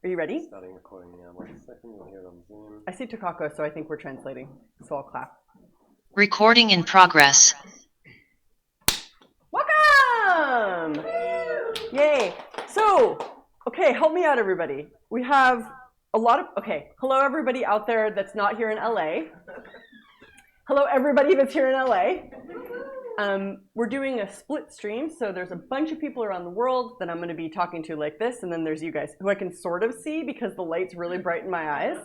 Are you ready? Starting recording now. 1 second, you'll hear it on Zoom. I see Takako, so I think we're translating. So I'll clap. Recording in progress. Welcome! Yay. So, okay, help me out, everybody. We have a lot of, okay, hello everybody out there that's not here in LA. Hello everybody that's here in LA. We're doing a split stream, so there's a bunch of people around the world that I'm going to be talking to like this, and then there's you guys, who I can sort of see because the light's really bright in my eyes.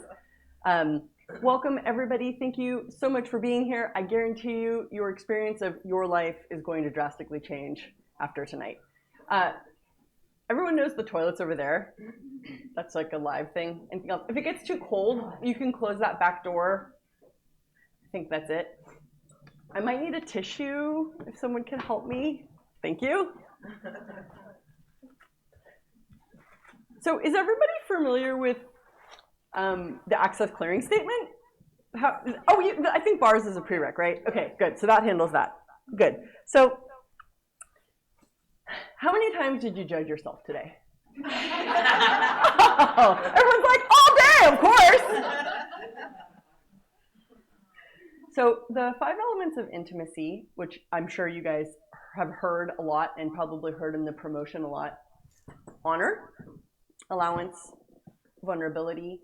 Welcome everybody. Thank you so much for being here. I guarantee you, your experience of your life is going to drastically change after tonight. Everyone knows the toilets over there. That's like a live thing. Anything else? If it gets too cold, you can close that back door. I think that's it. I might need a tissue if someone can help me. Thank you. So is everybody familiar with the access clearing statement? I think bars is a prereq, right? Okay, good. So that handles that. Good. So how many times did you judge yourself today? Oh, everyone's like, all day, of course. So the 5 elements of intimacy, which I'm sure you guys have heard a lot and probably heard in the promotion a lot: honor, allowance, vulnerability,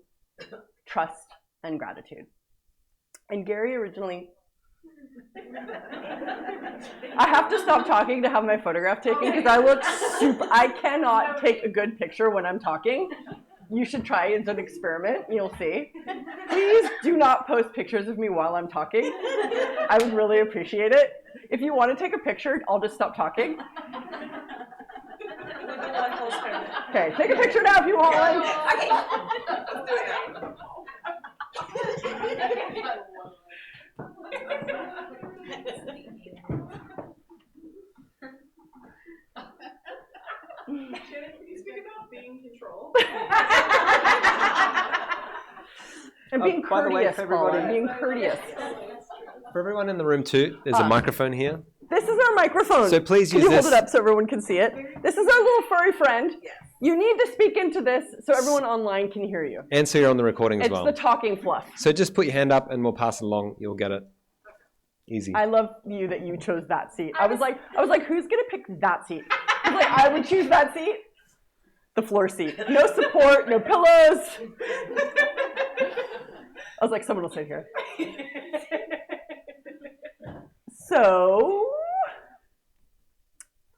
trust, and gratitude. And Gary originally, I have to stop talking to have my photograph taken because I look super, I cannot take a good picture when I'm talking. You should try it as an experiment, you'll see. Please do not post pictures of me while I'm talking. I would really appreciate it. If you want to take a picture, I'll just stop talking. Okay, take a picture now if you want one. Shannon, can you speak about being control? And being By the way, courteous, for everybody, Paula, being courteous. For everyone in the room too, there's a microphone here. This is our microphone. So please Can use you hold this. it up so everyone can see it? This is our little furry friend. You need to speak into this so everyone online can hear you. And so you're on the recording as It's well. the talking fluff. So just put your hand up and we'll pass it along. You'll get it. Easy. I love you that you chose that seat. I was like, who's gonna pick that seat? I was like, I would choose that seat. The floor seat. No support, no pillows. I was like, someone will sit here. So,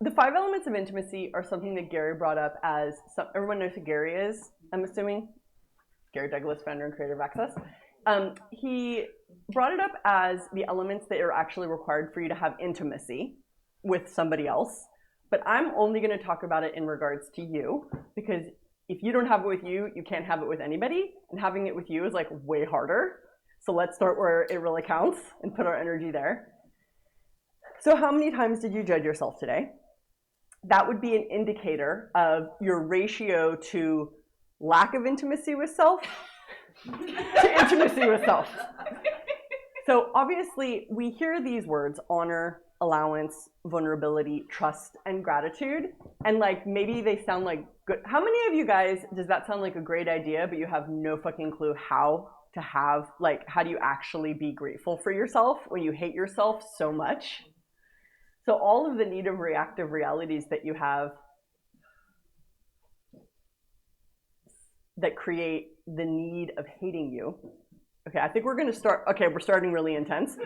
the 5 elements of intimacy are something that Gary brought up as, everyone knows who Gary is, I'm assuming. Gary Douglas, founder and creator of Access. He brought it up as the elements that are actually required for you to have intimacy with somebody else. But I'm only going to talk about it in regards to you, because if you don't have it with you, you can't have it with anybody. And having it with you is like way harder. So let's start where it really counts and put our energy there. So how many times did you judge yourself today? That would be an indicator of your ratio to lack of intimacy with self to intimacy with self. So obviously we hear these words: honor, allowance, vulnerability, trust, and gratitude. And like maybe they sound like good. How many of you guys does that sound like a great idea, but you have no fucking clue how to have, like, how do you actually be grateful for yourself when you hate yourself so much? So all of the negative reactive realities that you have that create the need of hating you. Okay, I think we're going to start. Okay, we're starting really intense.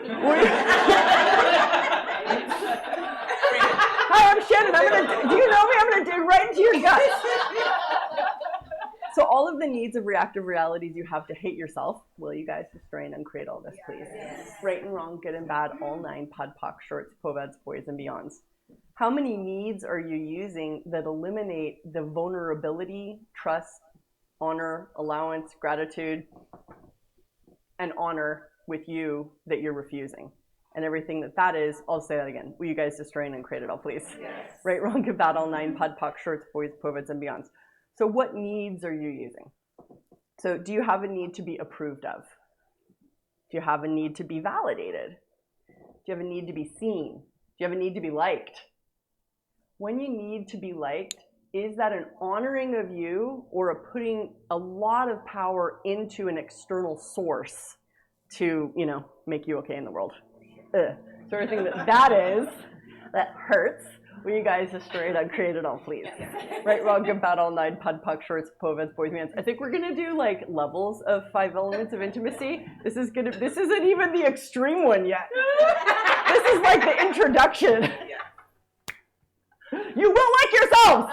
Hi, I'm Shannon. Do you know me? I'm going to dig right into your gut. So all of the needs of reactive realities you have to hate yourself, will you guys destroy and uncreate all this, please? Yes. Right and wrong, good and bad, all 9, pod, poc, shorts, povads, boys, and beyonds. How many needs are you using that eliminate the vulnerability, trust, honor, allowance, gratitude, and honor with you that you're refusing? And everything that is, I'll say that again. Will you guys destroy and uncreate it all, please? Yes. Right, wrong, good, bad, all 9, pod, poc, shorts, boys, povads, and beyonds. So what needs are you using? So do you have a need to be approved of? Do you have a need to be validated? Do you have a need to be seen? Do you have a need to be liked? When you need to be liked, is that an honoring of you or a putting a lot of power into an external source to, make you okay in the world? Sort of thing that hurts. Will you guys destroy it? Uncreate it all, please. Right, wrong, good, bad, all, nine, pud, puck, shorts, poveds, boys, mans. I think we're gonna do like levels of 5 elements of intimacy. This isn't even the extreme one yet. This is like the introduction. You will like yourselves!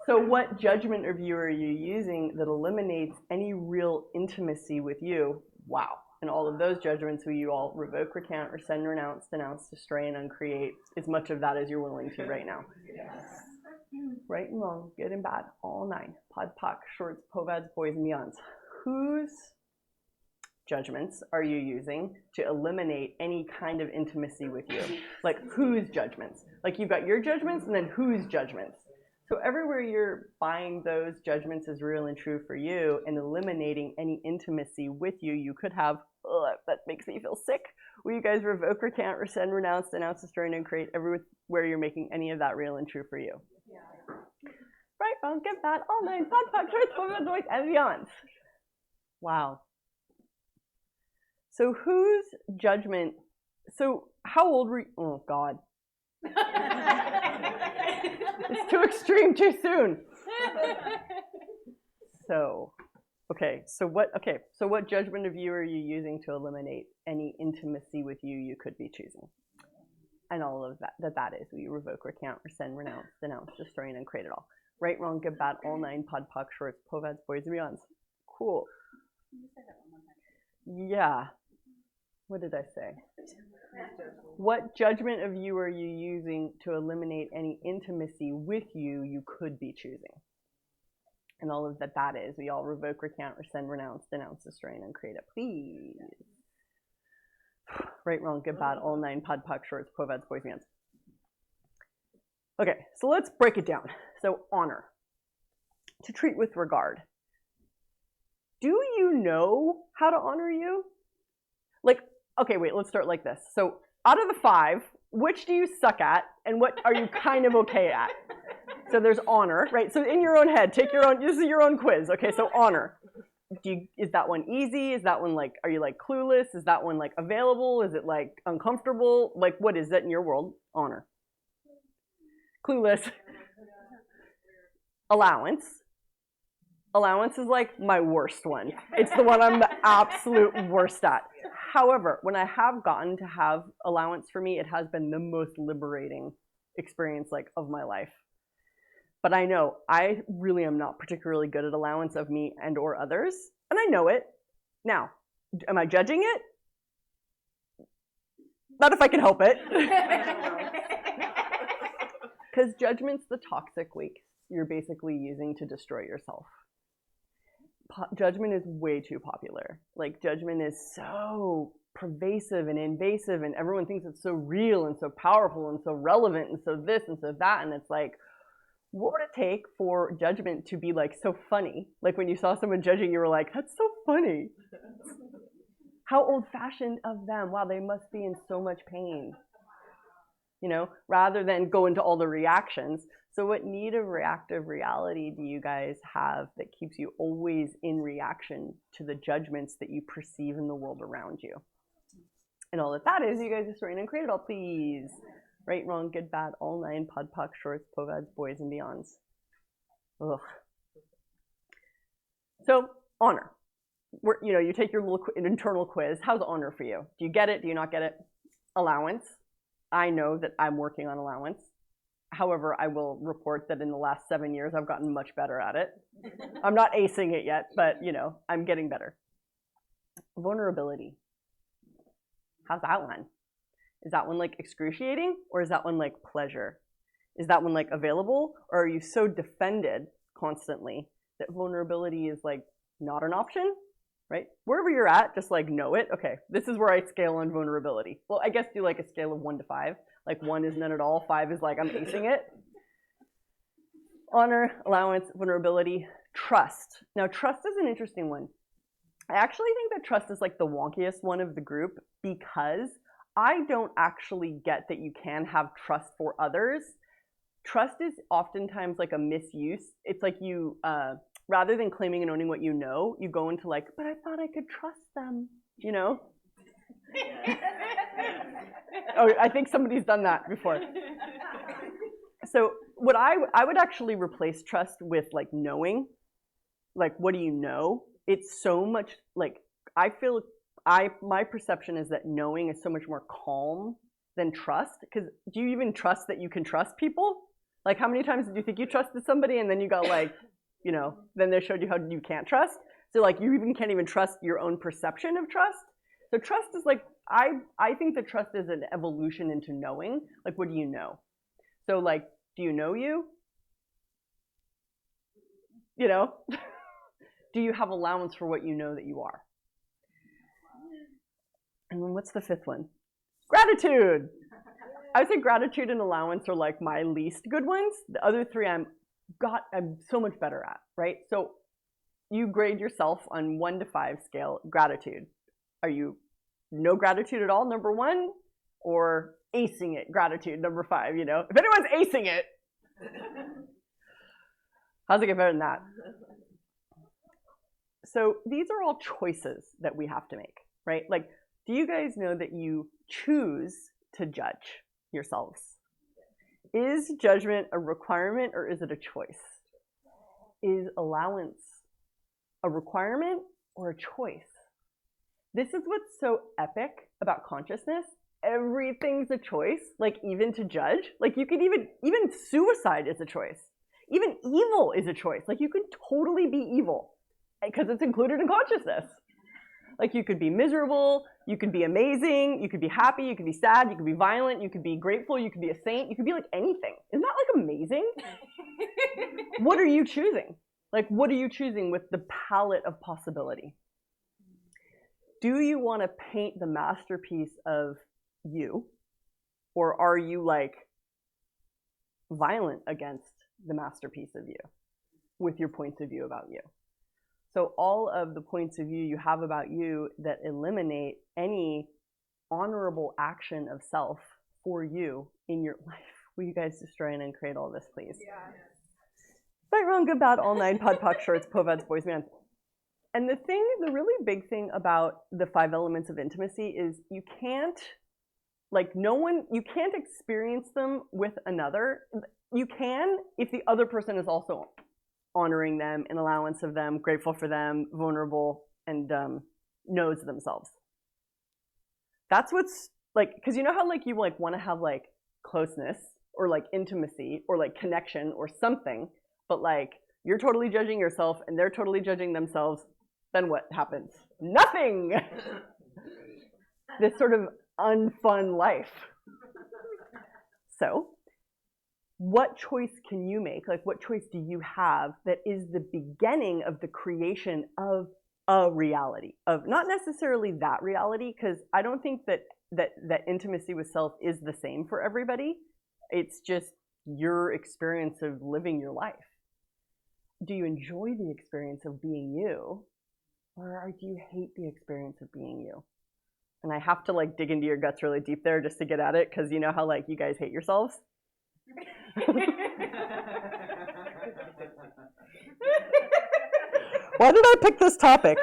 So what judgment of you are you using that eliminates any real intimacy with you? Wow. And all of those judgments will you all revoke, recount, rescind, renounce, denounce, destroy, and uncreate as much of that as you're willing to right now. Right and wrong, good and bad, all 9. Pod, poc, shorts, povads, boys, and beyonds. Whose judgments are you using to eliminate any kind of intimacy with you? Like whose judgments? Like you've got your judgments and then whose judgments? So everywhere you're buying those judgments as real and true for you and eliminating any intimacy with you, you could have, that makes me feel sick. Will you guys revoke, recant, rescind, renounce, denounce, destroy, and create everywhere you're making any of that real and true for you? Yeah. Right, wrong, get that, all 9, pod, poc, shorts, povads, boys, and beyonds. Wow. So whose judgment, so how old were you? Oh God. It's too extreme too soon. So what judgment of you are you using to eliminate any intimacy with you could be choosing? And all of that is, will you revoke, recount, rescind, renounce, denounce, destroy, and uncreate it all? Right, wrong, good, bad, all 9, pod, poc, shorts, povads, boys, and beyonds. Cool. Yeah. What did I say? What judgment of you are you using to eliminate any intimacy with you could be choosing? And all of that is, we all revoke, recount, rescind, renounce, denounce, destroy, and uncreate it, please. Right, wrong, good, bad, all 9, pod, poc, shorts, povads, boys, and beyonds. Okay, so let's break it down. So honor. To treat with regard. Do you know how to honor you? Like, okay, wait, let's start like this. So out of the 5, which do you suck at and what are you kind of okay at? So there's honor, right? So in your own head, this is your own quiz. Okay, so honor. Is that one easy? Is that one like, are you like clueless? Is that one like available? Is it like uncomfortable? Like what is that in your world? Honor. Clueless. Allowance. Allowance is like my worst one. It's the one I'm the absolute worst at. However, when I have gotten to have allowance for me, it has been the most liberating experience like of my life. But I know I really am not particularly good at allowance of me and or others, and I know it. Now, am I judging it? Not if I can help it. Because judgment's the toxic weak you're basically using to destroy yourself. Judgment is way too popular. Like judgment is so pervasive and invasive and everyone thinks it's so real and so powerful and so relevant and so this and so that, and it's like, what would it take for judgment to be like so funny? Like when you saw someone judging, you were like, that's so funny. How old-fashioned of them. Wow, they must be in so much pain. Rather than go into all the reactions. So what need of reactive reality do you guys have that keeps you always in reaction to the judgments that you perceive in the world around you? And all that is, you guys destroy and uncreate it all, please. Right, wrong, good, bad, all 9, pod, poc, shorts, povads, boys, and beyonds. Ugh. So, honor. You take your little internal quiz. How's honor for you? Do you get it? Do you not get it? Allowance. I know that I'm working on allowance. However, I will report that in the last 7 years, I've gotten much better at it. I'm not acing it yet, but, I'm getting better. Vulnerability. How's that one? Is that one like excruciating or is that one like pleasure? Is that one like available or are you so defended constantly that vulnerability is like not an option, right? Wherever you're at, just like know it. Okay, this is where I scale on vulnerability. Well, I guess do like a scale of 1 to 5. Like 1 is none at all, 5 is like I'm acing it. Honor, allowance, vulnerability, trust. Now trust is an interesting one. I actually think that trust is like the wonkiest one of the group because I don't actually get that you can have trust for others trust is oftentimes like a misuse. It's like you, rather than claiming and owning what you know, you go into like, but I thought I could trust them, you know? Oh, I think somebody's done that before. So what I would actually replace trust with like knowing, like what do you know? It's so much like, I feel, my perception is that knowing is so much more calm than trust. Because do you even trust that you can trust people? Like how many times did you think you trusted somebody and then you got like, you know, then they showed you how you can't trust? So like you even can't even trust your own perception of trust. So trust is like, I think that trust is an evolution into knowing. Like what do you know? So like, do you know you? You know? Do you have allowance for what you know that you are? And then what's the fifth one? Gratitude. I would say gratitude and allowance are like my least good ones. The other three I'm so much better at, right? So you grade yourself on 1 to 5 scale, gratitude. Are you no gratitude at all, number 1, or acing it, gratitude, number 5, you know? If anyone's acing it, how's it get better than that? So these are all choices that we have to make, right? Like, do you guys know that you choose to judge yourselves? Is judgment a requirement or is it a choice? Is allowance a requirement or a choice? This is what's so epic about consciousness. Everything's a choice, like even to judge. Like you could even suicide is a choice. Even evil is a choice. Like you could totally be evil because it's included in consciousness. Like you could be miserable, you could be amazing, you could be happy, you could be sad, you could be violent, you could be grateful, you could be a saint, you could be like anything. Isn't that like amazing? What are you choosing? Like what are you choosing with the palette of possibility? Do you want to paint the masterpiece of you? Or are you like violent against the masterpiece of you with your points of view about you? So all of the points of view you have about you that eliminate any honorable action of self for you in your life. Will you guys destroy and uncreate all this, please? Yeah. Right, wrong, good, bad, all 9, pod, poc, shorts, povads, boys, man. And the really big thing about the 5 elements of intimacy is you can't, like you can't experience them with another. You can if the other person is also honoring them, in allowance of them, grateful for them, vulnerable, and knows themselves. That's what's like, because you know how like you like want to have like closeness or like intimacy or like connection or something, but like you're totally judging yourself and they're totally judging themselves, then what happens? Nothing! This sort of unfun life. So, what choice can you make? Like, what choice do you have that is the beginning of the creation of a reality? Of not necessarily that reality, because I don't think that intimacy with self is the same for everybody. It's just your experience of living your life. Do you enjoy the experience of being you? Or do you hate the experience of being you? And I have to like dig into your guts really deep there just to get at it, because you know how like you guys hate yourselves? Why did I pick this topic?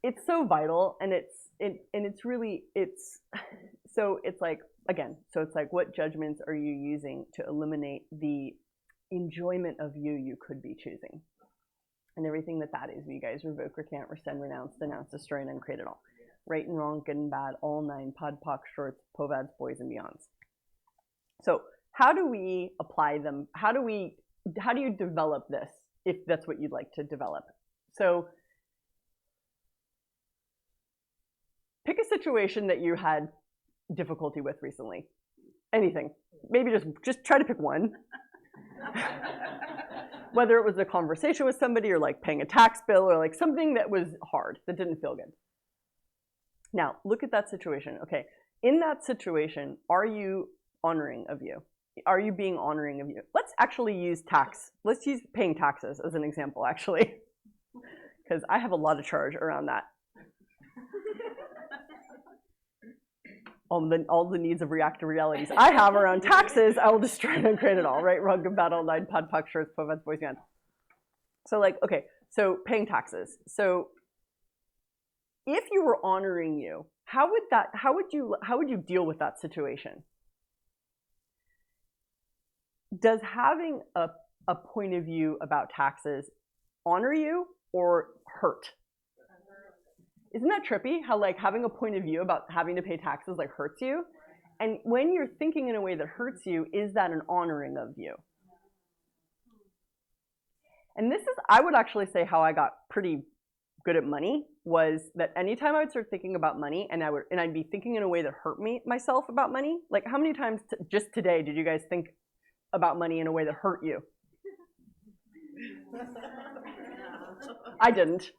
It's so vital, and it's really so it's like, again, so it's like, what judgments are you using to eliminate the enjoyment of you could be choosing? And everything that is, you guys revoke, recant, rescind, renounce, denounce, destroy, and uncreate it all. Right and wrong, good and bad, all 9, pod, poc, shorts, povads, boys, and beyonds. So how do we apply them? How do you develop this, if that's what you'd like to develop? So pick a situation that you had difficulty with recently. Anything. Maybe just try to pick one. Whether it was a conversation with somebody or like paying a tax bill or like something that was hard, that didn't feel good. Now, look at that situation. Okay, in that situation, are you honoring of you? Are you being honoring of you? Let's actually use tax. Let's use paying taxes as an example, actually, because I have a lot of charge around that. all the needs of reactive realities I have around taxes, I will destroy and uncreate it all, right? Wrong, good, bad, all nine, pod, poc, shorts, povats, boys, beyond. So like, okay, so paying taxes. So if you were honoring you, how would you deal with that situation? Does having a point of view about taxes honor you or hurt? Isn't that trippy? How like having a point of view about having to pay taxes like hurts you? And when you're thinking in a way that hurts you, is that an honoring of you? And this is, I would actually say how I got pretty good at money was that anytime I would start thinking about money and I'd be thinking in a way that hurt myself about money. Like how many times just today did you guys think about money in a way that hurt you? I didn't.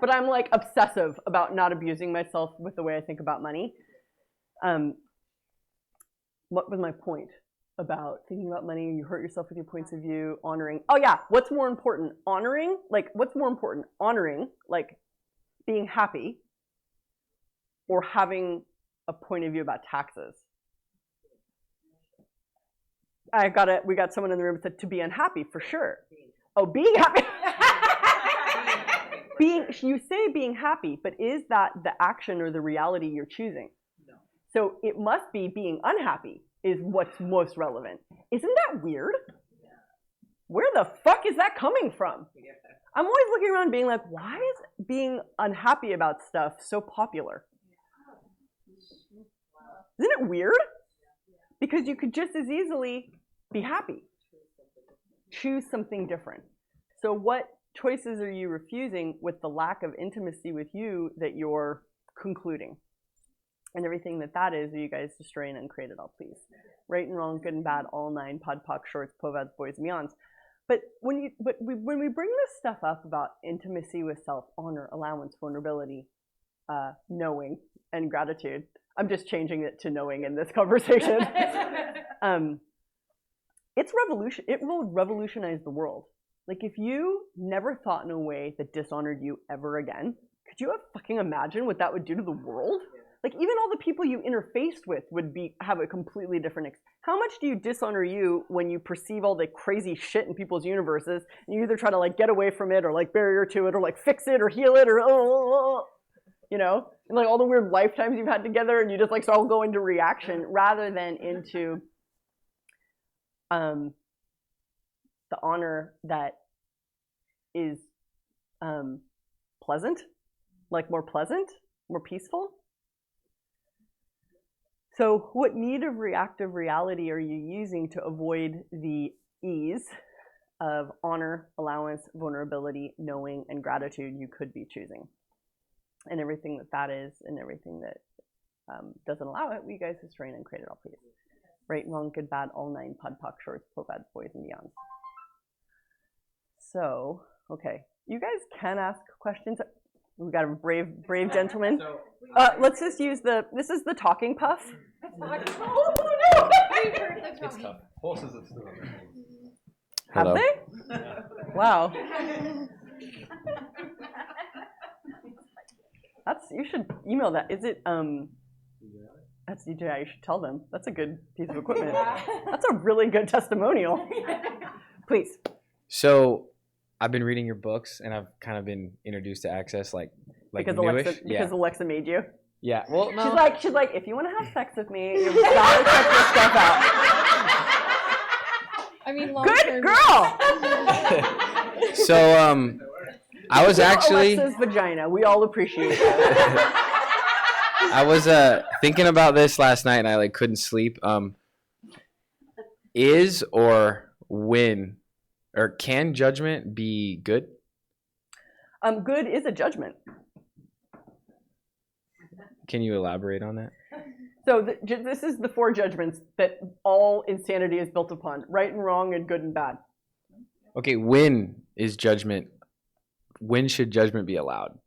But I'm like obsessive about not abusing myself with the way I think about money. What was my point about thinking about money? You hurt yourself with your points of view, honoring. Oh yeah, what's more important? Honoring? Like what's more important? Honoring, like being happy, or having a point of view about taxes? We got someone in the room that said to be unhappy for sure. Oh, being happy. You say being happy, but is that the action or the reality you're choosing? No. So it must be being unhappy is what's most relevant. Isn't that weird? Yeah. Where the fuck is that coming from? Yeah. I'm always looking around being like, why is being unhappy about stuff so popular? Isn't it weird? Because you could just as easily be happy. Choose something different. So what choices are you refusing with the lack of intimacy with you that you're concluding? And everything that is, are you guys destroy and uncreate it all, please? Right and wrong, good and bad, all nine, pod, poc, shorts, povats, boys, and beyonds. But when we bring this stuff up about intimacy with self, honor, allowance, vulnerability, knowing, and gratitude, I'm just changing it to knowing in this conversation. It's revolution. It will revolutionize the world. Like if you never thought in a way that dishonored you ever again, could you fucking imagine what that would do to the world? Like even all the people you interfaced with would have a completely different. How much do you dishonor you when you perceive all the crazy shit in people's universes and you either try to like get away from it or like barrier to it or like fix it or heal it or you know, and like all the weird lifetimes you've had together and you just like all go into reaction rather than into the honor that is pleasant, like more pleasant, more peaceful. So what need of reactive reality are you using to avoid the ease of honor, allowance, vulnerability, knowing, and gratitude you could be choosing? And everything that is and everything that doesn't allow it, we guys destroy and create it all, please. Right, wrong, good, bad, all nine, pod, poc, shorts, povats, boys, and beyonds. So, okay, you guys can ask questions. We got a brave gentleman. Let's just use this is the talking puff. Oh no! It's tough. Horses are still. Have Hello. they? Wow. You should email that. Is it that's DJI, you should tell them. That's a good piece of equipment. That's a really good testimonial. Please. So I've been reading your books and I've kind of been introduced to Access like because newish. Alexa made you. Yeah. Well, no. She's like, if you want to have sex with me, you've got to check this stuff out. I mean, good girl. So I was actually Alexa's vagina. We all appreciate it. I was thinking about this last night and I like couldn't sleep. Is or when or can judgment be good? Good is a judgment. Can you elaborate on that? So this is the four judgments that all insanity is built upon: right and wrong, and good and bad. Okay, when is judgment? When should judgment be allowed?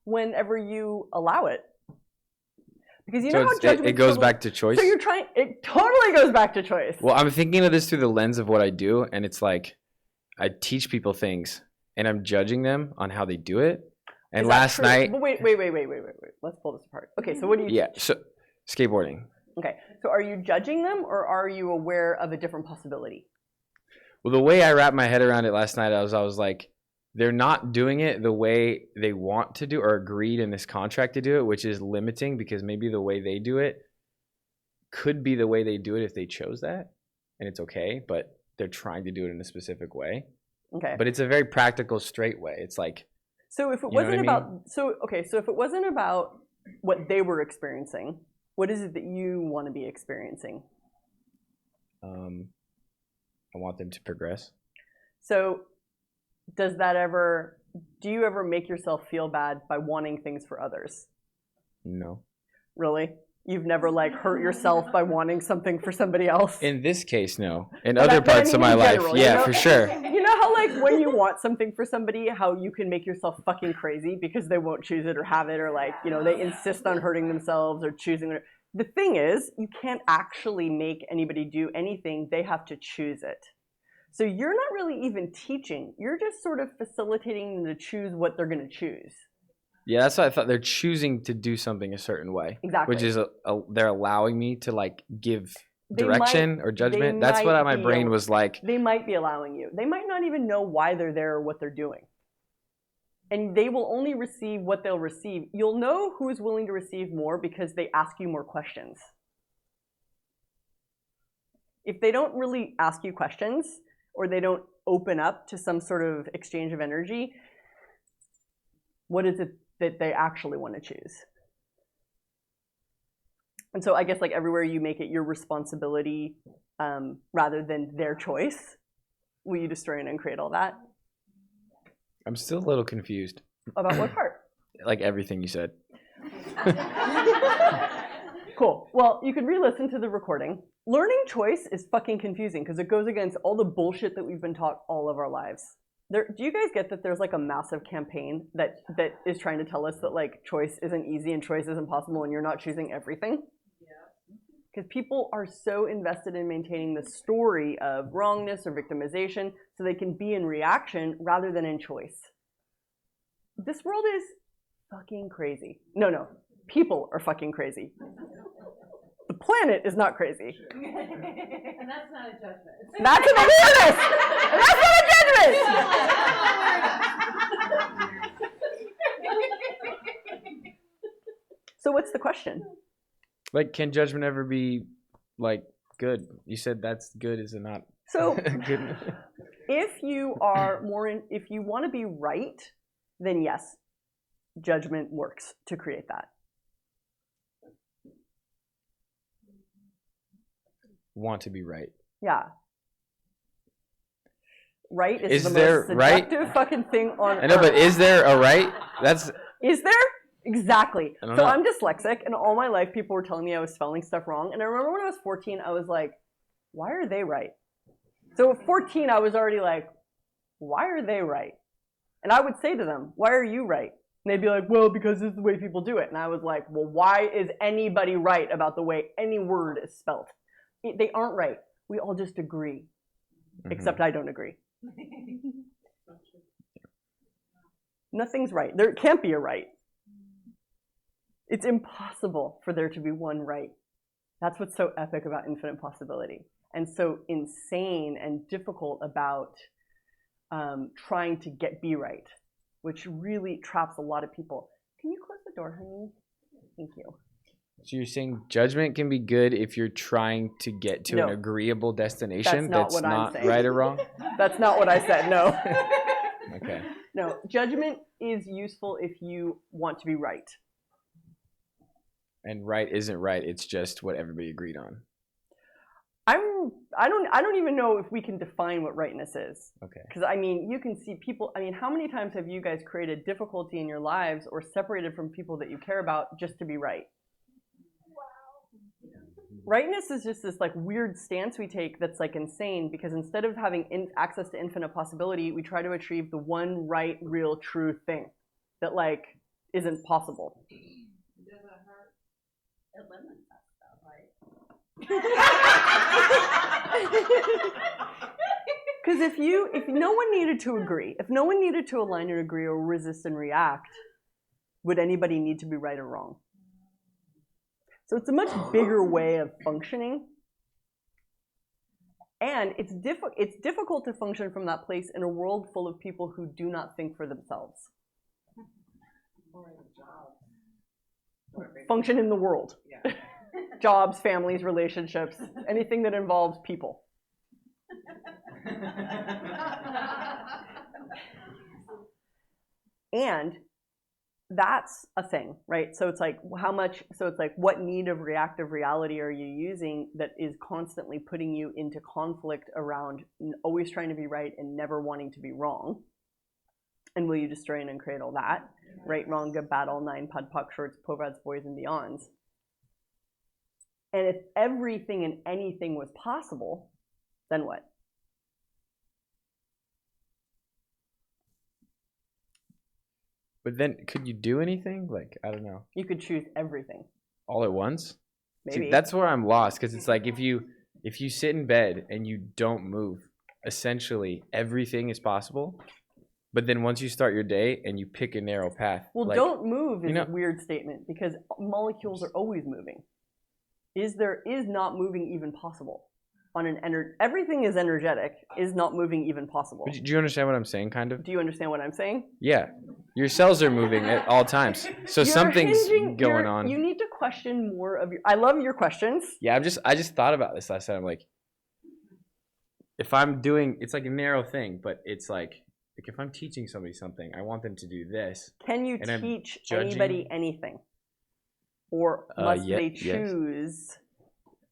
Whenever you allow it. Because you So know how judgment it goes back to choice? So it totally goes back to choice. Well, I'm thinking of this through the lens of what I do, and it's like I teach people things, and I'm judging them on how they do it. And Is that last true? night, But wait. Let's pull this apart. Okay, so what do you yeah, teach? so skateboarding. Okay, so are you judging them or are you aware of a different possibility? Well, the way I wrapped my head around it last night, I was like, they're not doing it the way they want to do or agreed in this contract to do it, which is limiting because maybe the way they do it could be the way they do it if they chose that, and it's okay, but they're trying to do it in a specific way. Okay. But it's a very practical, straight way. It's like, So if it You know wasn't what I about so if it wasn't about what they were experiencing, what is it that you want to be experiencing? I want them to progress. So do you ever make yourself feel bad by wanting things for others? No. Really? You've never like hurt yourself by wanting something for somebody else? In this case, no. In But other but I parts of mean my in life, general, you yeah, know? for sure. You know how like when you want something for somebody, how you can make yourself fucking crazy because they won't choose it or have it, or like, you know, they insist on hurting themselves or choosing it. The thing is, you can't actually make anybody do anything. They have to choose it. So you're not really even teaching. You're just sort of facilitating them to choose what they're going to choose. Yeah, that's what I thought. They're choosing to do something a certain way, Exactly. which is they're allowing me to like give They direction might- or judgment. they That's what might my be brain al- was like. They might be allowing you. They might not even know why they're there or what they're doing. And they will only receive what they'll receive. You'll know who's willing to receive more because they ask you more questions. If they don't really ask you questions or they don't open up to some sort of exchange of energy, what is it that they actually want to choose? And so I guess like everywhere you make it your responsibility rather than their choice, will you destroy and uncreate all that? I'm still a little confused. About what part? Like everything you said. Cool. Well, you could re-listen to the recording. Learning choice is fucking confusing because it goes against all the bullshit that we've been taught all of our lives. Do you guys get that there's like a massive campaign that is trying to tell us that like choice isn't easy and choice isn't possible and you're not choosing everything? Because people are so invested in maintaining the story of wrongness or victimization so they can be in reaction rather than in choice. This world is fucking crazy. No. People are fucking crazy. The planet is not crazy. And that's not a judgment. That's an awareness! And that's not a judgment! So what's the question? Like, can judgment ever be like good? You said that's good. Is it not So good? if you want to be right, then yes, judgment works to create that. Want to be right. Yeah. Right is Is the there most right? seductive fucking thing on I know, but earth. is there a right? That's Is there? Exactly. I don't So know. I'm dyslexic, and all my life people were telling me I was spelling stuff wrong. And I remember when I was 14, I was like, why are they right? So at 14, I was already like, why are they right? And I would say to them, why are you right? And they'd be like, well, because this is the way people do it. And I was like, well, why is anybody right about the way any word is spelled? They aren't right. We all just agree. Except I don't agree. Nothing's right. There can't be a right. It's impossible for there to be one right. That's what's so epic about infinite possibility, and so insane and difficult about trying to be right, which really traps a lot of people. Can you close the door, honey? Thank you. So you're saying judgment can be good if you're trying to get to No. an agreeable destination That's not what I'm saying. right or wrong? That's not what I said. No. Okay. No. Judgment is useful if you want to be right. And right isn't right. It's just what everybody agreed on. I don't even know if we can define what rightness is. Okay. Because I mean, you can see people. I mean, how many times have you guys created difficulty in your lives or separated from people that you care about just to be right? Rightness is just this like weird stance we take that's like insane because instead of having access to infinite possibility, we try to achieve the one right, real, true thing that like isn't possible. It doesn't hurt. It limits that stuff, right? Because if no one needed to agree, if no one needed to align and agree or resist and react, would anybody need to be right or wrong? So it's a much bigger way of functioning. And it's difficult to function from that place in a world full of people who do not think for themselves. Function in the world. Jobs, families, relationships, anything that involves people. And that's a thing, right? So it's like what need of reactive reality are you using that is constantly putting you into conflict around always trying to be right and never wanting to be wrong? And will you destroy and uncreate all that? Right, wrong, good, bad, all nine, POD, POC, shorts, POVADs, boys, and beyonds. And if everything and anything was possible, then what? But then, could you do anything? Like, I don't know. You could choose everything. All at once? Maybe. See, that's where I'm lost, because it's like if you sit in bed and you don't move, essentially everything is possible. But then once you start your day and you pick a narrow path, well, like, don't move is you know, a weird statement because molecules are always moving. Is not moving even possible? Everything is energetic. Is not moving even possible? do you understand what I'm saying? Kind of. Do you understand what I'm saying? Yeah, your cells are moving at all times, so something's going on. You need to question more of your. I love your questions. Yeah, I just thought about this last night. I'm like, if I'm doing, it's like a narrow thing, but it's like if I'm teaching somebody something, I want them to do this. Can you and teach I'm anybody anything, or must they yes. choose?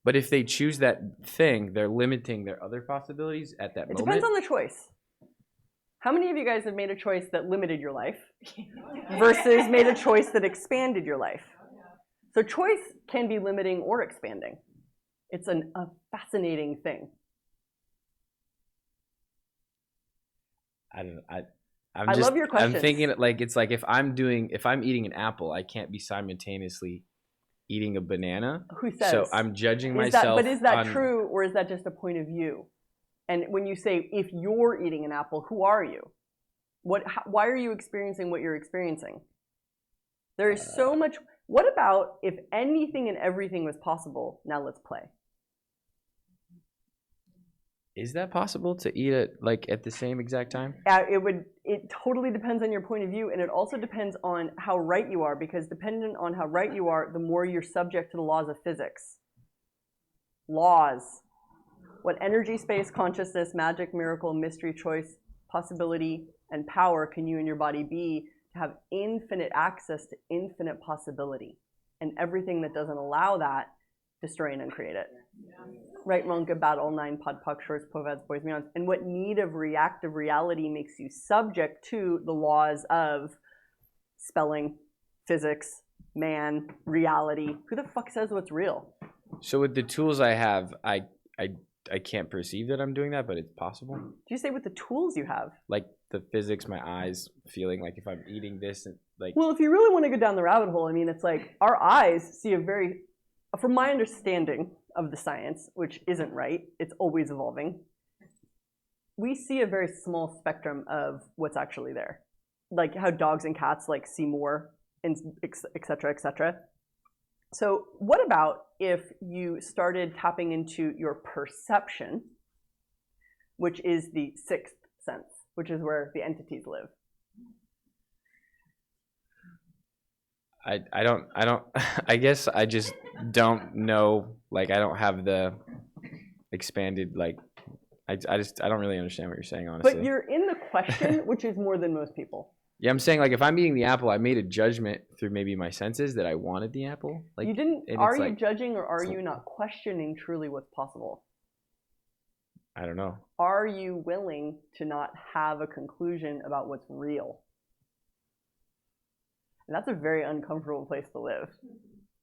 But if they choose that thing, they're limiting their other possibilities at that moment. It depends on the choice. How many of you guys have made a choice that limited your life versus made a choice that expanded your life? So choice can be limiting or expanding. It's a fascinating thing. I don't know. I love your questions. I'm thinking like it's like if I'm eating an apple, I can't be simultaneously eating a banana. Who says? So I'm judging myself. But is that true, or is that just a point of view? And when you say if you're eating an apple, who are you? Why are you experiencing what you're experiencing? There is so much. What about if anything and everything was possible? Now let's play. Is that possible to eat it like at the same exact time? It totally depends on your point of view, and it also depends on how right you are, because dependent on how right you are, the more you're subject to the laws of physics. Laws. What energy, space, consciousness, magic, miracle, mystery, choice, possibility, and power can you and your body be to have infinite access to infinite possibility? And everything that doesn't allow that, destroy and uncreate it. Right, wrong, good, bad, all nine, POD, POC, shorts, POVADs, boys, beyonds. And what need of reactive reality makes you subject to the laws of spelling, physics, man, reality? Who the fuck says what's real? So with the tools I have, I can't perceive that I'm doing that, but it's possible. Do you say with the tools you have? Like the physics, my eyes feeling like if I'm eating this and like. Well, if you really want to go down the rabbit hole, I mean, it's like our eyes see from my understanding of the science, which isn't right, it's always evolving, we see a very small spectrum of what's actually there. Like how dogs and cats like see more, and et cetera, et cetera. So what about if you started tapping into your perception, which is the sixth sense, which is where the entities live? I don't I guess I just don't know, like I don't have the expanded like I don't really understand what you're saying, honestly. But you're in the question, which is more than most people. Yeah, I'm saying like if I'm eating the apple, I made a judgment through maybe my senses that I wanted the apple. Like you didn't. and Are it's you like, judging, or are you not questioning truly what's possible? I don't know. Are you willing to not have a conclusion about what's real? And that's a very uncomfortable place to live,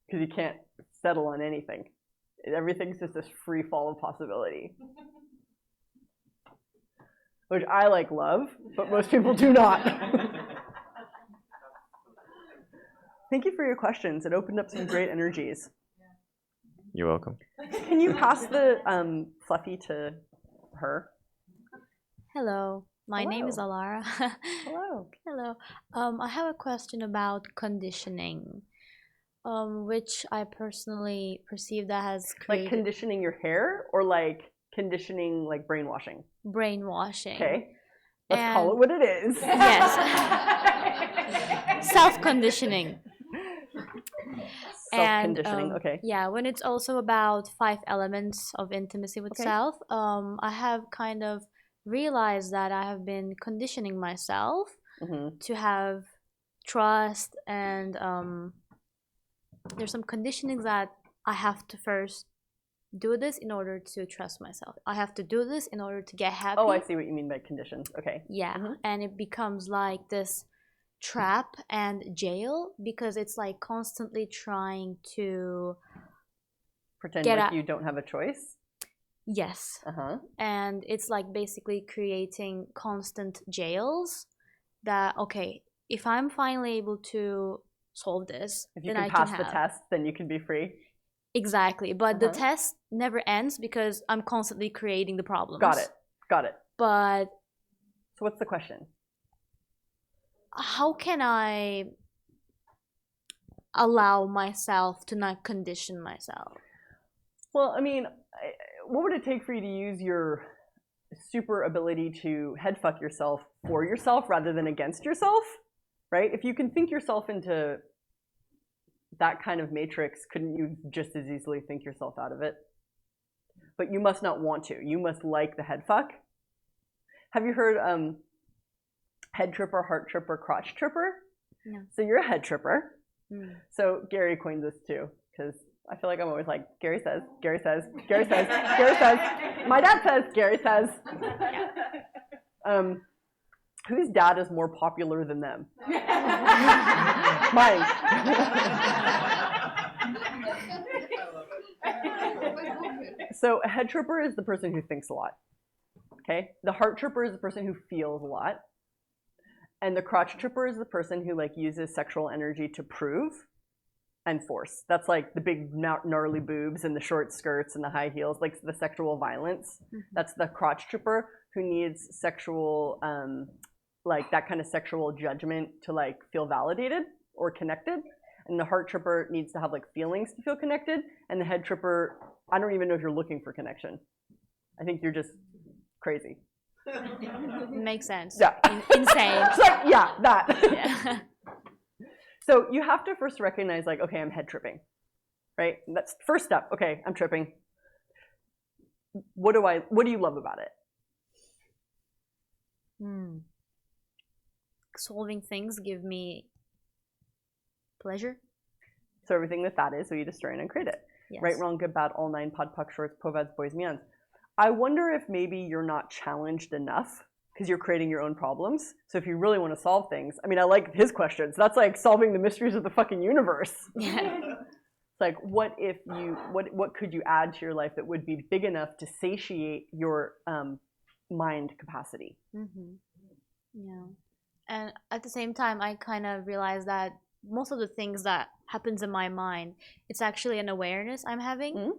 because you can't settle on anything. Everything's just this free fall of possibility, which I love, but most people do not. Thank you for your questions. It opened up some great energies. You're welcome. Can you pass the fluffy to her? Hello. My name is Hello. Alara. Hello. Hello. I have a question about conditioning, which I personally perceive that has Like created conditioning your hair or like conditioning like brainwashing? brainwashing. Okay. Let's call it And- what it is. Yes. Self-conditioning. Self-conditioning. Okay. Yeah, when it's also about 5 elements of intimacy with Okay. self, I have kind of realized that I have been conditioning myself Hmm. to have trust, and there's some conditioning that I have to first do this in order to trust myself. I have to do this in order to get happy. Oh, I see what you mean by conditions. Okay. Yeah, Mhm. and it becomes like this trap and jail because it's like constantly trying to Pretend Get like out- you don't have a choice. yes, Uh-huh. and it's like basically creating constant jails that okay, if I'm finally able to solve this, If you then can I pass can the have test, then you can be free. exactly, but the Uh-huh. test never ends because I'm constantly creating the problems. Got it. Got it. But So what's the question? how can I allow myself to not condition myself? Well, I mean, what would it take for you to use your super ability to head fuck yourself for yourself rather than against yourself? Right? If you can think yourself into that kind of matrix, couldn't you just as easily think yourself out of it? But you must not want to. You must like the head fuck. Have you heard head tripper, heart tripper, crotch tripper? No. So you're a head tripper. Mm. So Gary coined this too, because I feel like I'm always like, Gary says, Gary says, Gary says, Gary says. My dad says, Gary says. Whose dad is more popular than them? Mine. So a head tripper is the person who thinks a lot. Okay? The heart tripper is the person who feels a lot. And the crotch tripper is the person who like uses sexual energy to prove and force. That's like the big gnarly boobs and the short skirts and the high heels, like the sexual violence. Mhm. That's the crotch tripper who needs sexual, like that kind of sexual judgment to like feel validated or connected. And the heart tripper needs to have like feelings to feel connected. And the head tripper, I don't even know if you're looking for connection. I think you're just crazy. Makes sense. Yeah. Insane. It's like, yeah, that. Yeah. So you have to first recognize like, okay, I'm head tripping, right? That's first step. Okay, I'm tripping. What do you love about it? Solving things give me pleasure. So everything that is, so you destroy and uncreate it. Yes. Right, wrong, good, bad, all nine, pod, puck, shorts, povads, boys, meons. I wonder if maybe you're not challenged enough because you're creating your own problems. So if you really want to solve things, I mean, I like his questions. That's like solving the mysteries of the fucking universe. Yeah. It's like, what could you add to your life that would be big enough to satiate your mind capacity? Mm-hmm. Yeah. And at the same time, I kind of realized that most of the things that happens in my mind, it's actually an awareness I'm having. Mhm.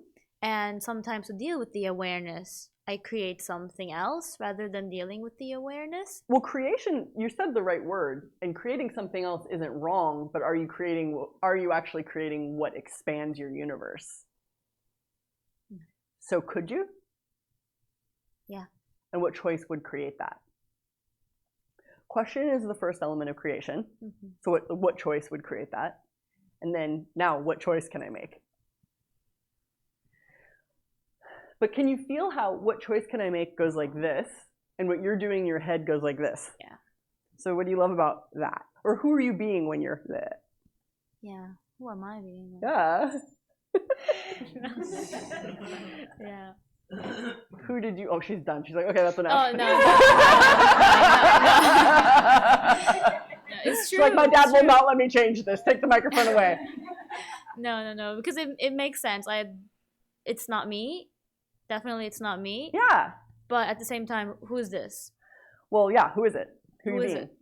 And sometimes to deal with the awareness, I create something else rather than dealing with the awareness. Well, creation, you said the right word, and creating something else isn't wrong, but are you actually creating what expands your universe? So could you? Yeah. And what choice would create that? Question is the first element of creation. Mm-hmm. So what choice would create that? And then now, what choice can I make? But can you feel how what choice can I make goes like this, and what you're doing in your head goes like this? Yeah. So what do you love about that? Or who are you being when you're there? Yeah. Who am I being? Yeah. Yeah. Who did you? Oh, she's done. She's like, okay, that's enough. Oh, no. It's She's true. like, my dad it's will true. not let me change this. Take the microphone away. No. Because it makes sense. It's not me. Definitely it's not me. Yeah. But at the same time, who's this? Well, yeah. Who is it? Who Who you is being? it?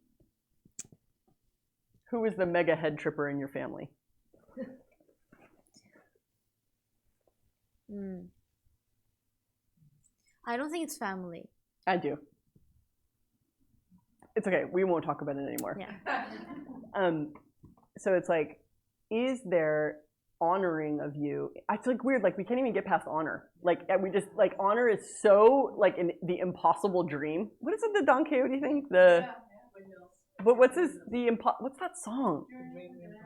Who is the mega head tripper in your family? I don't think it's family. I do. It's okay. We won't talk about it anymore. Yeah. So it's like, is there honoring of you? It's like weird. Like we can't even get past honor. Like we just like honor is so like the impossible dream. What is it? The Don Quixote thing? What's that song?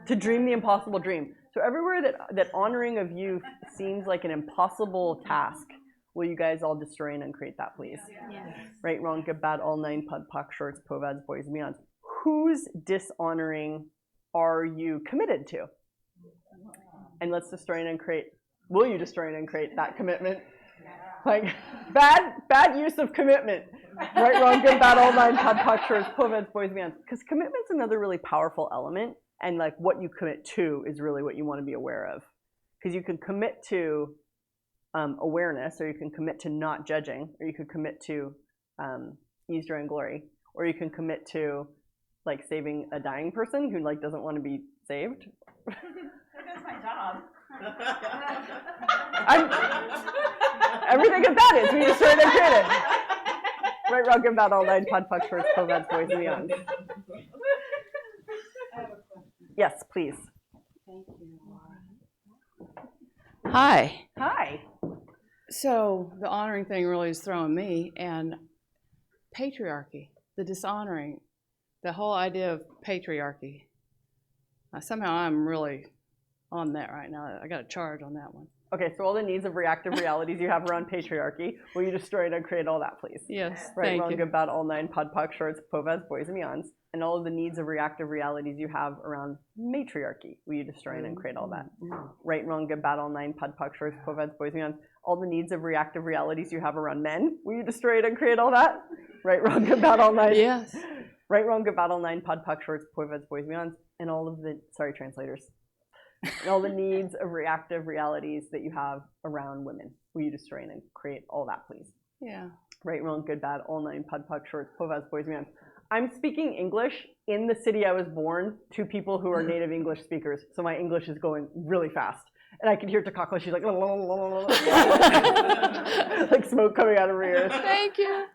To dream the impossible dream. So everywhere that honoring of youth seems like an impossible task, will you guys all destroy and uncreate that, please? Yeah. Right, wrong, good, bad, all nine, PUD, POC, shorts, POVADs, boys, and beyonds. Whose dishonoring are you committed to? And let's destroy and uncreate. Will you destroy and uncreate that commitment? Like, bad use of commitment. Right, wrong, good, bad, all nine, PUD, POC, shorts, POVADs, boys, and beyonds. Because commitment's another really powerful element. And like what you commit to is really what you want to be aware of. Because you can commit to awareness, or you can commit to not judging, or you could commit to ease, joy, and glory, or you can commit to like saving a dying person who like doesn't want to be saved. That's my job. Everything of that is we just try to create it. Right, wrong, good, bad, all nine, PUD, POC, shorts, POVADs, boys, and beyond. Yes, please. Thank you, Laura. Hi. Hi. So the honoring thing really is throwing me, and patriarchy, the dishonoring, the whole idea of patriarchy. Somehow I'm really on that right now. I got a charge on that one. Okay, so all the needs of reactive realities you have around patriarchy, will you destroy and uncreate all that, please? Yes, Right, thank wrong, you. good, bad, all nine, PUD, POC, shorts, POVADs, boys, and beyonds, and all of the needs of reactive realities you have around matriarchy, will you destroy and uncreate all that? Right, wrong, good, bad, all nine, PUD, POC, shorts, POVADs, boys, and beyonds, all the needs of reactive realities you have around men, will you destroy and uncreate all that? Right, wrong, good, bad, all nine. Yes. Right, wrong, good, bad, all nine, PUD, POC, shorts, POVADs, boys, and beyonds, and all of the, sorry, translators. And all the needs of reactive realities that you have around women. Will you destroy and create all that, please? Yeah. Right, wrong, good, bad, all nine, PUD, POC, shorts, POVADs, boys, and beyonds. I'm speaking English in the city I was born to people who are native English speakers, so my English is going really fast. And I can hear Takako, she's like, like smoke coming out of her ears. Thank you.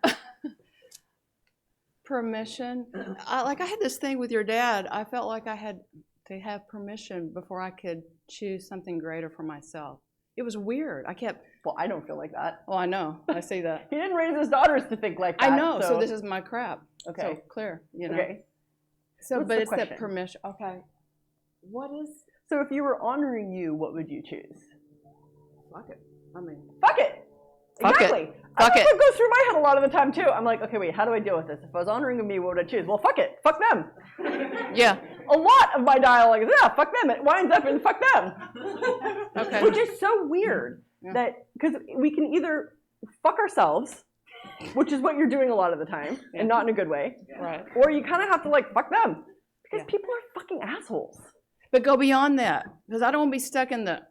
Permission. I had this thing with your dad. I felt like I had to have permission before I could choose something greater for myself. It was weird. Well, I don't feel like that. Oh, I know. I see that. He didn't raise his daughters to think like that. I know. So this is my crap. Okay. So clear, you know. Okay. So, What's but the it's question? that permission. Okay. What is? So if you were honoring you, what would you choose? Fuck it. I mean. Fuck it. Fuck it. Exactly. Fuck That's it. what goes through my head a lot of the time too. I'm like, okay, wait, how do I deal with this? If I was honoring me, what would I choose? Well, fuck it. Fuck them. Yeah. A lot of my dialogue is, yeah, fuck them. It winds up in fuck them. Okay. Which is so weird Yeah. that, because we can either fuck ourselves, which is what you're doing a lot of the time, and not in a good way, Right. or you kind of have to like fuck them. Because Yeah. people are fucking assholes. But go beyond that, because I don't want to be stuck in the.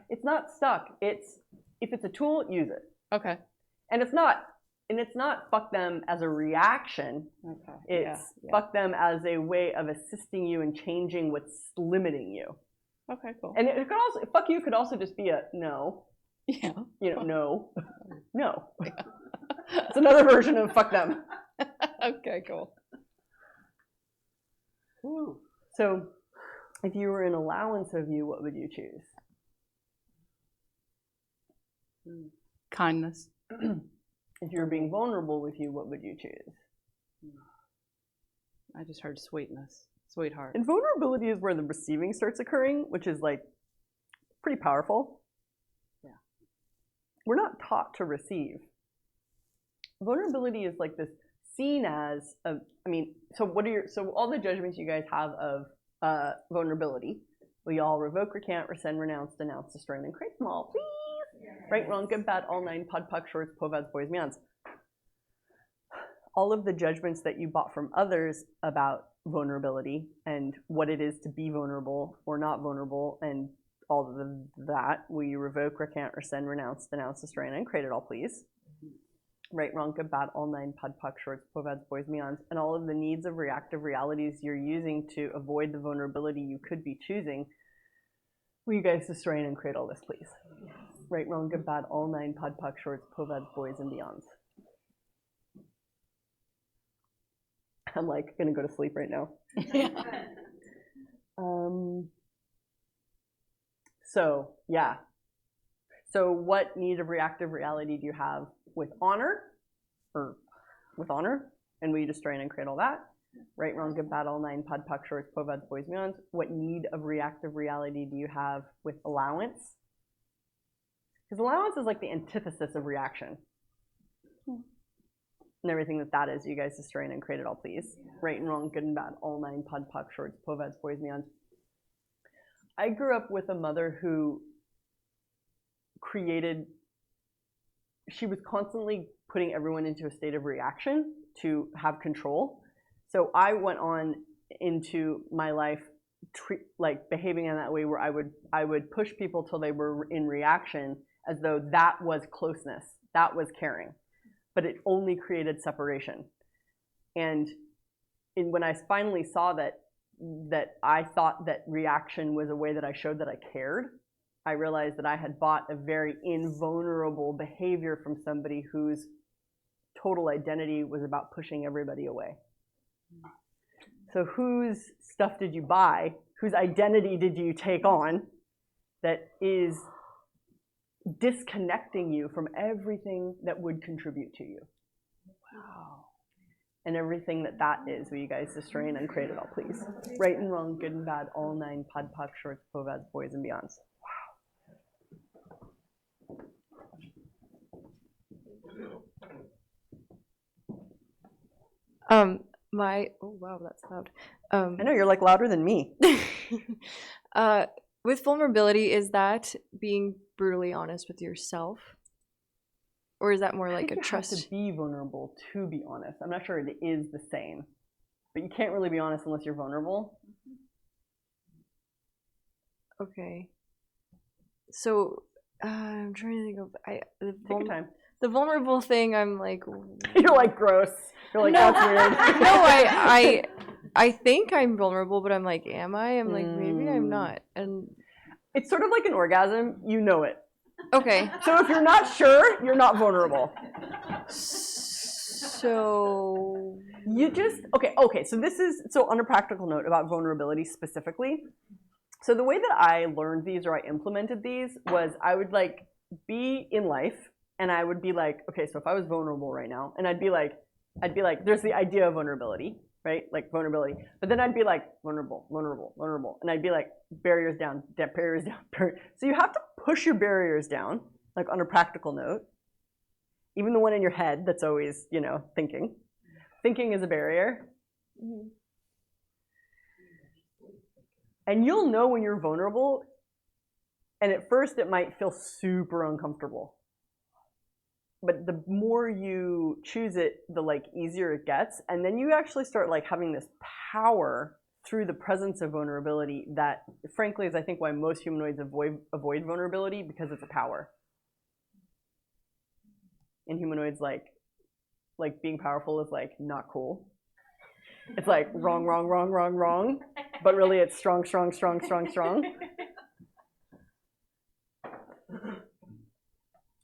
It's not stuck. It's, if it's a tool, use it. Okay. And it's not fuck them as a reaction. Okay. It's yeah. fuck them as a way of assisting you in changing what's limiting you. Okay. Cool. And it could also, fuck you could also just be a no. Yeah. You know, no. No. It's another version of fuck them. Okay. Cool. Ooh. So if you were an allowance of you, what would you choose? Kindness. If you were being vulnerable with you, what would you choose? I just heard sweetness. Sweetheart. And vulnerability is where the receiving starts occurring, which is like pretty powerful. Yeah. We're not taught to receive. Vulnerability is like this seen as a, so all the judgments you guys have of vulnerability, we all revoke, recant, rescind, renounce, denounce, destroy, and then create them all, please. Right, wrong, good, bad, all nine, PUD, POC, shorts, POVADs, boys, meons. All of the judgments that you bought from others about vulnerability and what it is to be vulnerable or not vulnerable and all of that, will you revoke, recant, rescind, renounce, denounce, destroy, and then create it all, please. Right, wrong, good, bad, all nine, PUD, POC, shorts, POVADs, boys, meons, and all of the needs of reactive realities you're using to avoid the vulnerability you could be choosing. Will you guys destroy and create all this, please? Right, wrong, good, bad, all nine, PUD, POC, shorts, POVADs, boys, and beyonds. I'm like gonna go to sleep right now. So yeah. So what need of reactive reality do you have with honor, or with honor? And we destroy and create all that. Right, wrong, good, bad, all nine, pod, poc, shorts, povads, boys, meons. What need of reactive reality do you have with allowance? Because allowance is like the antithesis of reaction. And everything that is, you guys destroy and create it all, please. Right and wrong, good and bad, all nine, pod, poc, shorts, povads, boys, meons. I grew up with a mother who she was constantly putting everyone into a state of reaction to have control. So I went on into my life like behaving in that way where I would push people till they were in reaction as though that was closeness, that was caring, but it only created separation. And when I finally saw that I thought that reaction was a way that I showed that I cared, I realized that I had bought a very invulnerable behavior from somebody whose total identity was about pushing everybody away. So whose stuff did you buy? Whose identity did you take on that is disconnecting you from everything that would contribute to you? Wow. And everything that is, will you guys destroy and uncreate it all, please? Right and wrong, good and bad, all nine, pod, poc, shorts, povads, boys, and beyonds. Oh wow, that's loud. I know, you're like louder than me. With vulnerability, is that being brutally honest with yourself? Or is that more like a trust? You have to be vulnerable to be honest. I'm not sure it is the same. But you can't really be honest unless you're vulnerable. Okay. So, I'm trying to think of... Take your time. The vulnerable thing, I'm like... You're like, gross. You're like, no, that's weird. No, I think I'm vulnerable, but I'm like, am I? I'm like, maybe I'm not. And it's sort of like an orgasm. You know it. okay. So if you're not sure, you're not vulnerable. So you just okay. So on a practical note about vulnerability specifically. So the way that I learned these or I implemented these was I would like be in life and I would be like, okay, so if I was vulnerable right now, and I'd be like, there's the idea of vulnerability, right? Like vulnerability. But then I'd be like, vulnerable. And I'd be like, barriers down. So you have to push your barriers down, like on a practical note. Even the one in your head that's always, thinking. Thinking is a barrier. Mm-hmm. And you'll know when you're vulnerable, and at first it might feel super uncomfortable. But the more you choose it, the easier it gets. And then you actually start having this power through the presence of vulnerability that, frankly, is I think why most humanoids avoid vulnerability, because it's a power. And humanoids like being powerful is not cool. It's wrong. But really it's strong.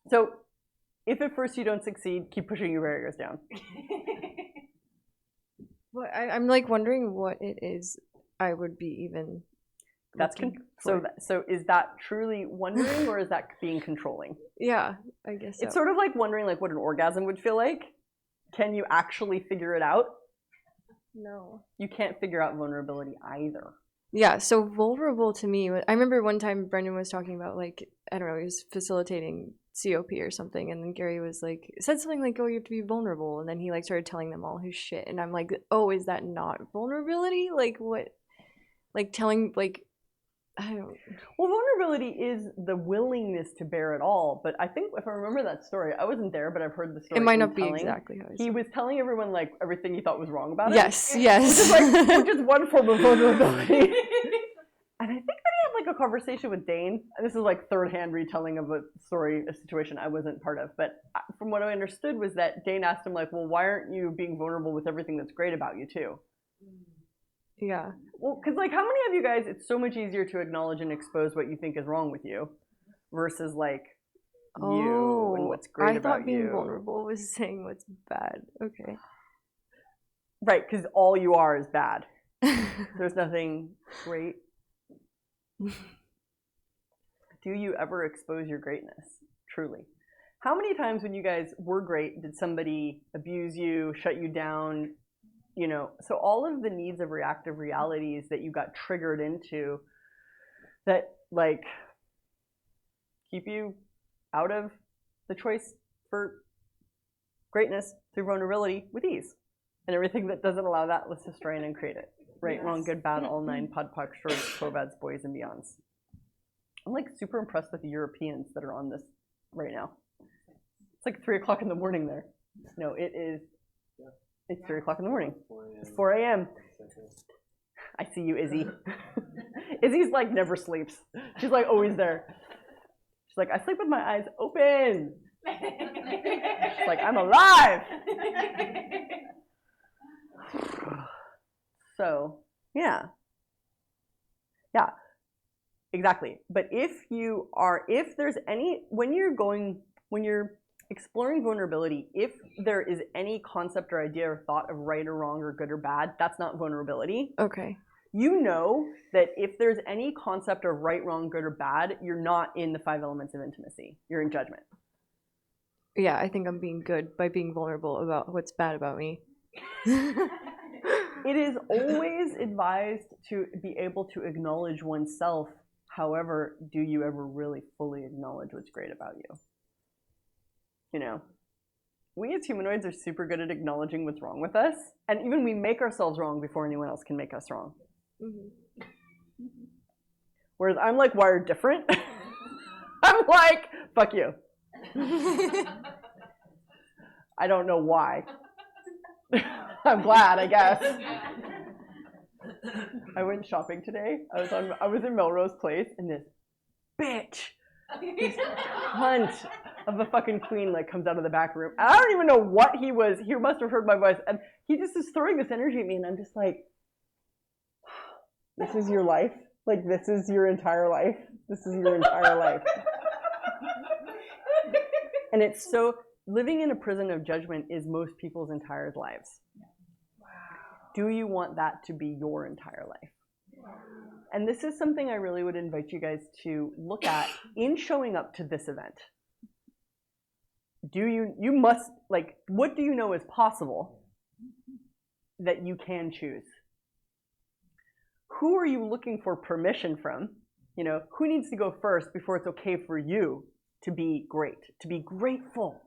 So if at first you don't succeed, keep pushing your barriers down. Well, I'm wondering what it is I would be even. So is that truly wondering, or is that being controlling? Yeah, I guess so. It's sort of like wondering what an orgasm would feel like. Can you actually figure it out? No. You can't figure out vulnerability either. Yeah, so vulnerable to me, I remember one time Brendan was talking about I don't know, he was facilitating COP or something, and then Gary was said something oh, you have to be vulnerable, and then he started telling them all his shit, and I'm like, oh, is that not vulnerability? What? Telling I don't. Well, vulnerability is the willingness to bear it all, but I think if I remember that story, I wasn't there, but I've heard the story. It might not be exactly how he was telling everyone everything he thought was wrong about it. Yes. Which is one form of vulnerability. And I think that he had a conversation with Dane. And this is third-hand retelling of a situation I wasn't part of. But from what I understood was that Dane asked him well, why aren't you being vulnerable with everything that's great about you too? Yeah. Well, because how many of you guys, it's so much easier to acknowledge and expose what you think is wrong with you versus you and what's great about you. I thought being vulnerable was saying what's bad. Okay. Right, because all you are is bad. There's nothing great. Do you ever expose your greatness? Truly. How many times when you guys were great did somebody abuse you, shut you down? You know, so all of the needs of reactive realities that you got triggered into that like keep you out of the choice for greatness through vulnerability with ease. And everything that doesn't allow that, let's destroy and create it. Right, wrong, good, bad, all nine, pod, poc, shorts, covads, boys, and beyonds. I'm like super impressed with the Europeans that are on this right now. It's like 3 o'clock in the morning there. No, it's 3 o'clock in the morning. It's 4 a.m. I see you, Izzy. Izzy's like never sleeps. She's like always there. She's like, I sleep with my eyes open. She's like, I'm alive. So, yeah, exactly. But if there's any, when you're exploring vulnerability, if there is any concept or idea or thought of right or wrong or good or bad, that's not vulnerability. Okay. You know that if there's any concept of right, wrong, good or bad, you're not in the 5 elements of intimacy. You're in judgment. Yeah, I think I'm being good by being vulnerable about what's bad about me. It is always advised to be able to acknowledge oneself. However, do you ever really fully acknowledge what's great about you? You know, we as humanoids are super good at acknowledging what's wrong with us. And even we make ourselves wrong before anyone else can make us wrong. Mm-hmm. Whereas I'm like wired different. I'm like, fuck you. I don't know why. I'm glad, I guess. I went shopping today. I was in Melrose Place, and this bitch, this cunt of a fucking queen, like comes out of the back room. I don't even know what he was. He must have heard my voice, and he just is throwing this energy at me, and I'm just like, "This is your life. Like this is your entire life. This is your entire life." And it's so. Living in a prison of judgment is most people's entire lives. Wow. Do you want that to be your entire life? And this is something I really would invite you guys to look at in showing up to this event. You must, like, what do you know is possible that you can choose? Who are you looking for permission from? You know, who needs to go first before it's okay for you to be great, to be grateful?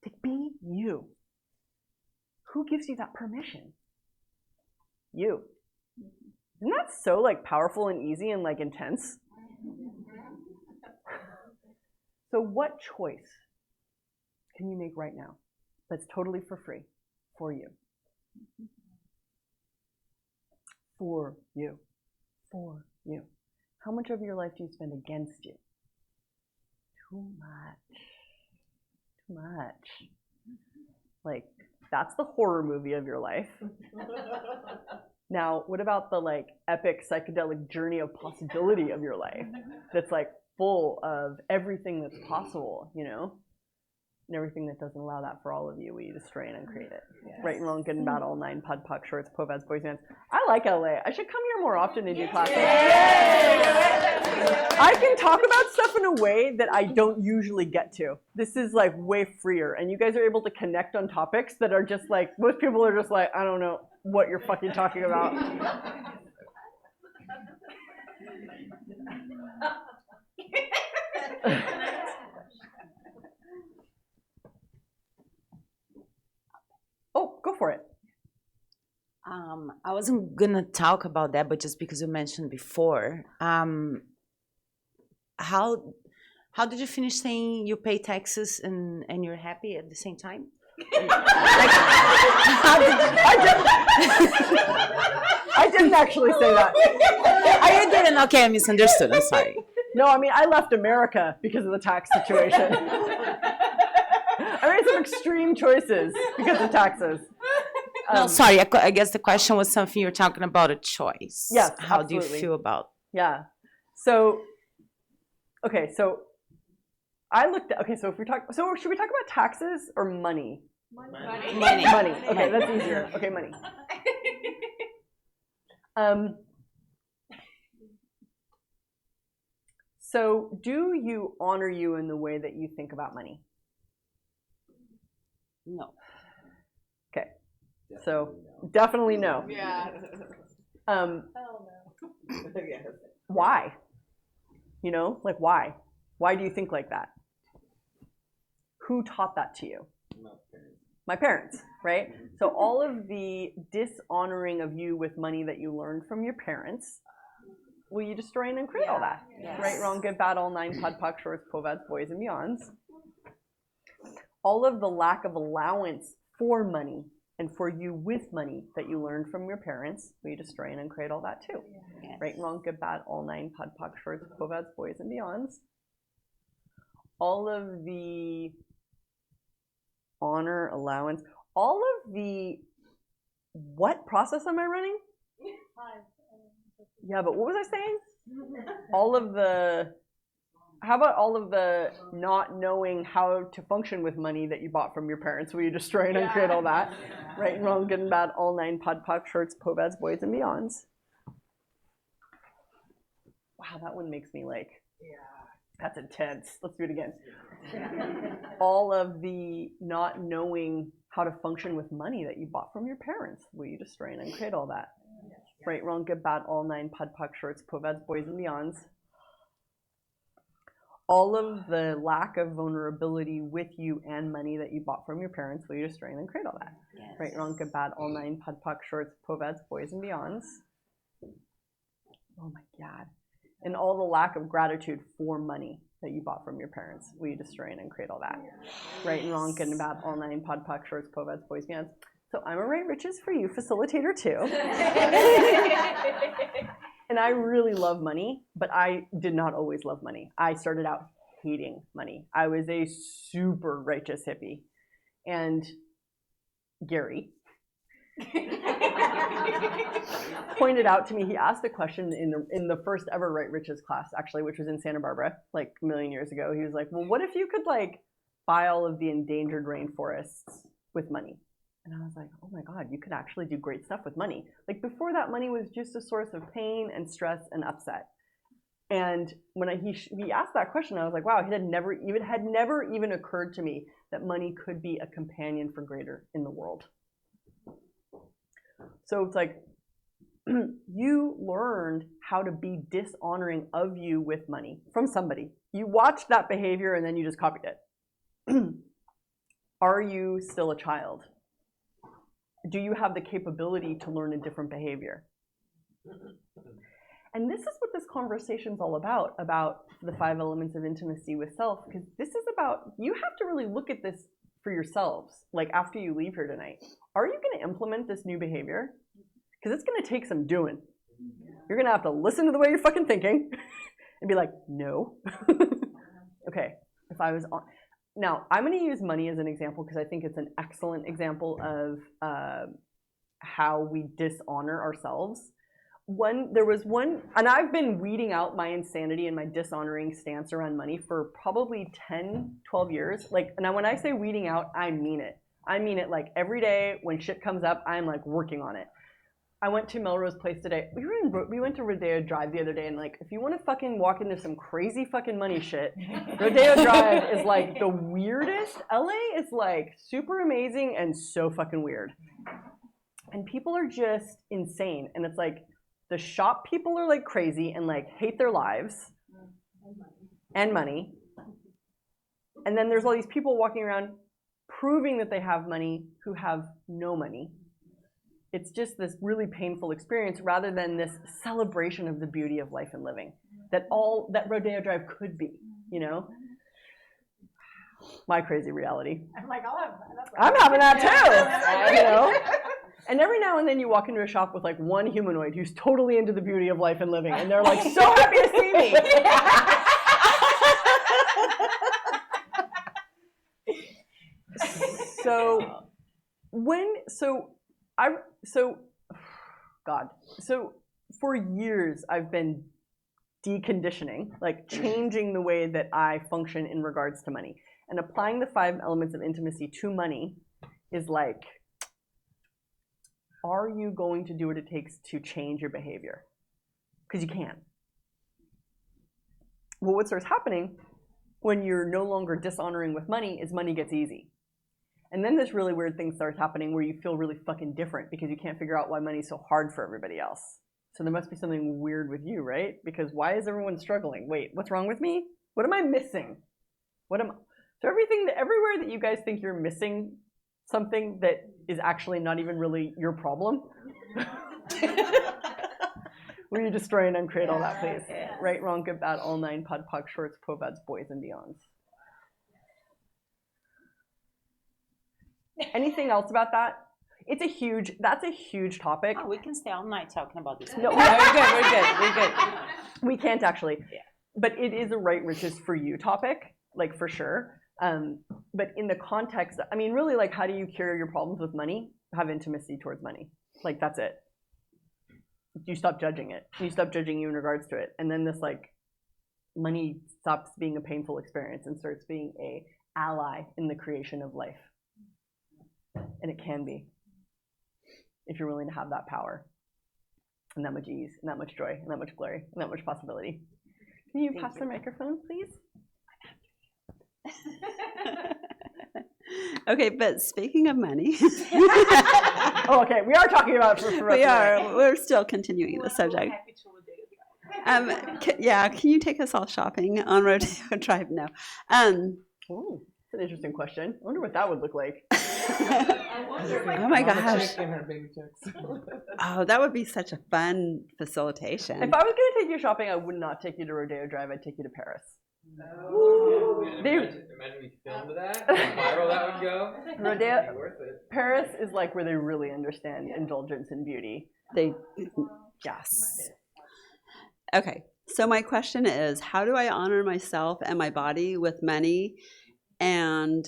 To be you. Who gives you that permission? You. Isn't that so like powerful and easy and like intense? So what choice can you make right now that's totally for free for you? For you. For you. How much of your life do you spend against you? Too much. Much. Like, that's the horror movie of your life. Now, what about the like epic psychedelic journey of possibility of your life that's like full of everything that's possible, you know? And everything that doesn't allow that for all of you, we destroy and uncreate it. Yes. Right and wrong, good and bad, all nine, pod, poc, shorts, povads, boys, bands. I like LA. I should come here more often and do classes. I can talk about stuff in a way that I don't usually get to. This is like way freer, and you guys are able to connect on topics that are just like, most people are just like, I don't know what you're fucking talking about. Oh, go for it. I wasn't gonna talk about that, but just because you mentioned before, how did you finish saying you pay taxes and you're happy at the same time? I didn't actually say that. I didn't. Okay, I misunderstood. I'm sorry. No, I mean I left America because of the tax situation. I made some extreme choices because of taxes. No, sorry. I guess the question was something you're talking about, a choice. Yes, How absolutely. do you feel about? Yeah. So, okay. So, I looked at. Okay. So if we talk. So should we talk about taxes or money? Money. Money. Okay, that's easier. Okay, money. So, do you honor you in the way that you think about money? No. Okay. So, definitely no. Yeah. Why? You know, like why? Why do you think like that? Who taught that to you? My parents, right? So all of the dishonoring of you with money that you learned from your parents, will you destroy and uncreate all that? Yes. Right, wrong, good, bad, all nine, pod, poc, shorts, povads, boys, and beyonds. All of the lack of allowance for money and for you with money that you learned from your parents, will you destroy and uncreate all that too? Yes. Right, wrong, good, bad, all nine, pod, poc, shorts, povads, boys, and beyonds. All of the honor, allowance, all of the, what process am I running? Yeah, but what was I saying? All of the, how about all of the not knowing how to function with money that you bought from your parents? Will you destroy and uncreate all that? Right and wrong, good and bad, all nine, pod, poc, shorts, povads, boys, and beyonds. Wow, that one makes me like, that's intense. Let's do it again. All of the not knowing how to function with money that you bought from your parents. Will you destroy and uncreate all that? Right, wrong, good, bad, all nine, pod, poc, shorts, povads, boys, and beyonds. All of the lack of vulnerability with you and money that you bought from your parents. Will you destroy and uncreate all that? Yes. Right, wrong, good, bad, all nine, pod, poc, shorts, povads, boys, and beyonds. Oh my God. And all the lack of gratitude for money that you bought from your parents. Will you destroy and uncreate all that? Right and wrong, good and bad, all nine, pod, poc, shorts, povads, boys, beyonds. So I'm a Right Riches for You facilitator too. And I really love money, but I did not always love money. I started out hating money. I was a super righteous hippie. And Gary pointed out to me, he asked a question in the first ever Right Riches class, actually, which was in Santa Barbara, like a million years ago. He was like, well, what if you could like buy all of the endangered rainforests with money? And I was like, oh my God, you could actually do great stuff with money. Like before that, money was just a source of pain and stress and upset. And when he asked that question, I was like, wow, it had never even occurred to me that money could be a companion for greater in the world. So it's like, you learned how to be dishonoring of you with money from somebody. You watched that behavior and then you just copied it. Are you still a child? Do you have the capability to learn a different behavior? And this is what this conversation is all about the 5 elements of intimacy with self, because this is about, you have to really look at this for yourselves, like after you leave here tonight. Are you going to implement this new behavior? Because it's going to take some doing. You're going to have to listen to the way you're fucking thinking and be like, no. Okay, if I was on... Now, I'm going to use money as an example because I think it's an excellent example of how we dishonor ourselves. There was one, and I've been weeding out my insanity and my dishonoring stance around money for probably 10, 12 years. Like, and when I say weeding out, I mean it. I mean it like every day when shit comes up, I'm like working on it. I went to Melrose Place today. We went to Rodeo Drive the other day, and like, if you want to fucking walk into some crazy fucking money shit, Rodeo Drive is like the weirdest. LA is like super amazing and so fucking weird. And people are just insane. And it's like, the shop people are like crazy and like hate their lives and money. And then there's all these people walking around proving that they have money who have no money. It's just this really painful experience rather than this celebration of the beauty of life and living that Rodeo Drive could be, you know? My crazy reality. I'm like, I'm having that too, you know? And every now and then you walk into a shop with like one humanoid who's totally into the beauty of life and living, and they're like so happy to see me. So for years I've been deconditioning, like changing the way that I function in regards to money. And applying the 5 elements of intimacy to money is like, are you going to do what it takes to change your behavior? Because you can. Well, what starts happening when you're no longer dishonoring with money is money gets easy. And then this really weird thing starts happening where you feel really fucking different because you can't figure out why money's so hard for everybody else. So there must be something weird with you, right? Because why is everyone struggling? Wait, what's wrong with me? What am I missing? So everywhere that you guys think you're missing something that is actually not even really your problem, will you destroy and uncreate all that, please? Right, wrong, good, bad, all nine, pod, poc, shorts, povads, boys, and beyonds. Anything else about that? That's a huge topic. Oh, we can stay all night talking about this. No, we're good. We can't actually. Yeah. But it is a right riches for you topic, like for sure. But in the context, I mean, really, like, how do you cure your problems with money? Have intimacy towards money. Like, that's it. You stop judging it. You stop judging you in regards to it. And then this, like, money stops being a painful experience and starts being a ally in the creation of life. And it can be, if you're willing to have that power, and that much ease, and that much joy, and that much glory, and that much possibility. Can you pass the microphone, please? Okay, but speaking of money, oh, okay, we are talking about it for we're still continuing the subject. Can you take us all shopping on Rodeo Drive? No. Oh, that's an interesting question. I wonder what that would look like. Oh my gosh. Oh, that would be such a fun facilitation. If I was going to take you shopping, I would not take you to Rodeo Drive. I'd take you to Paris. Imagine we filmed that. How viral that would go. Rodeo, Paris is like where they really understand indulgence and beauty. Yes. Okay, so my question is, how do I honor myself and my body with money and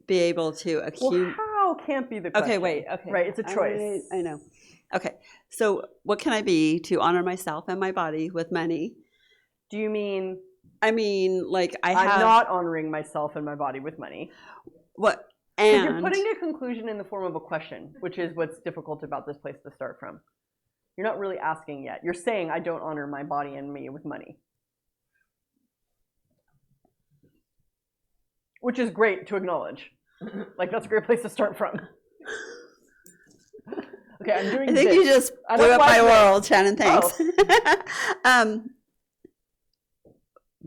be able to accumulate? Well, how can't be the question. Okay, wait. Okay, right, it's a choice. I know. Okay, so what can I be to honor myself and my body with money? Do you mean? I mean, like I'm not honoring myself and my body with money. What? And you're putting a conclusion in the form of a question, which is what's difficult about this place to start from. You're not really asking yet. You're saying I don't honor my body and me with money. Which is great to acknowledge. Like, that's a great place to start from. Okay, I'm doing this. I think you just blew up my world, Shannon, thanks. Oh.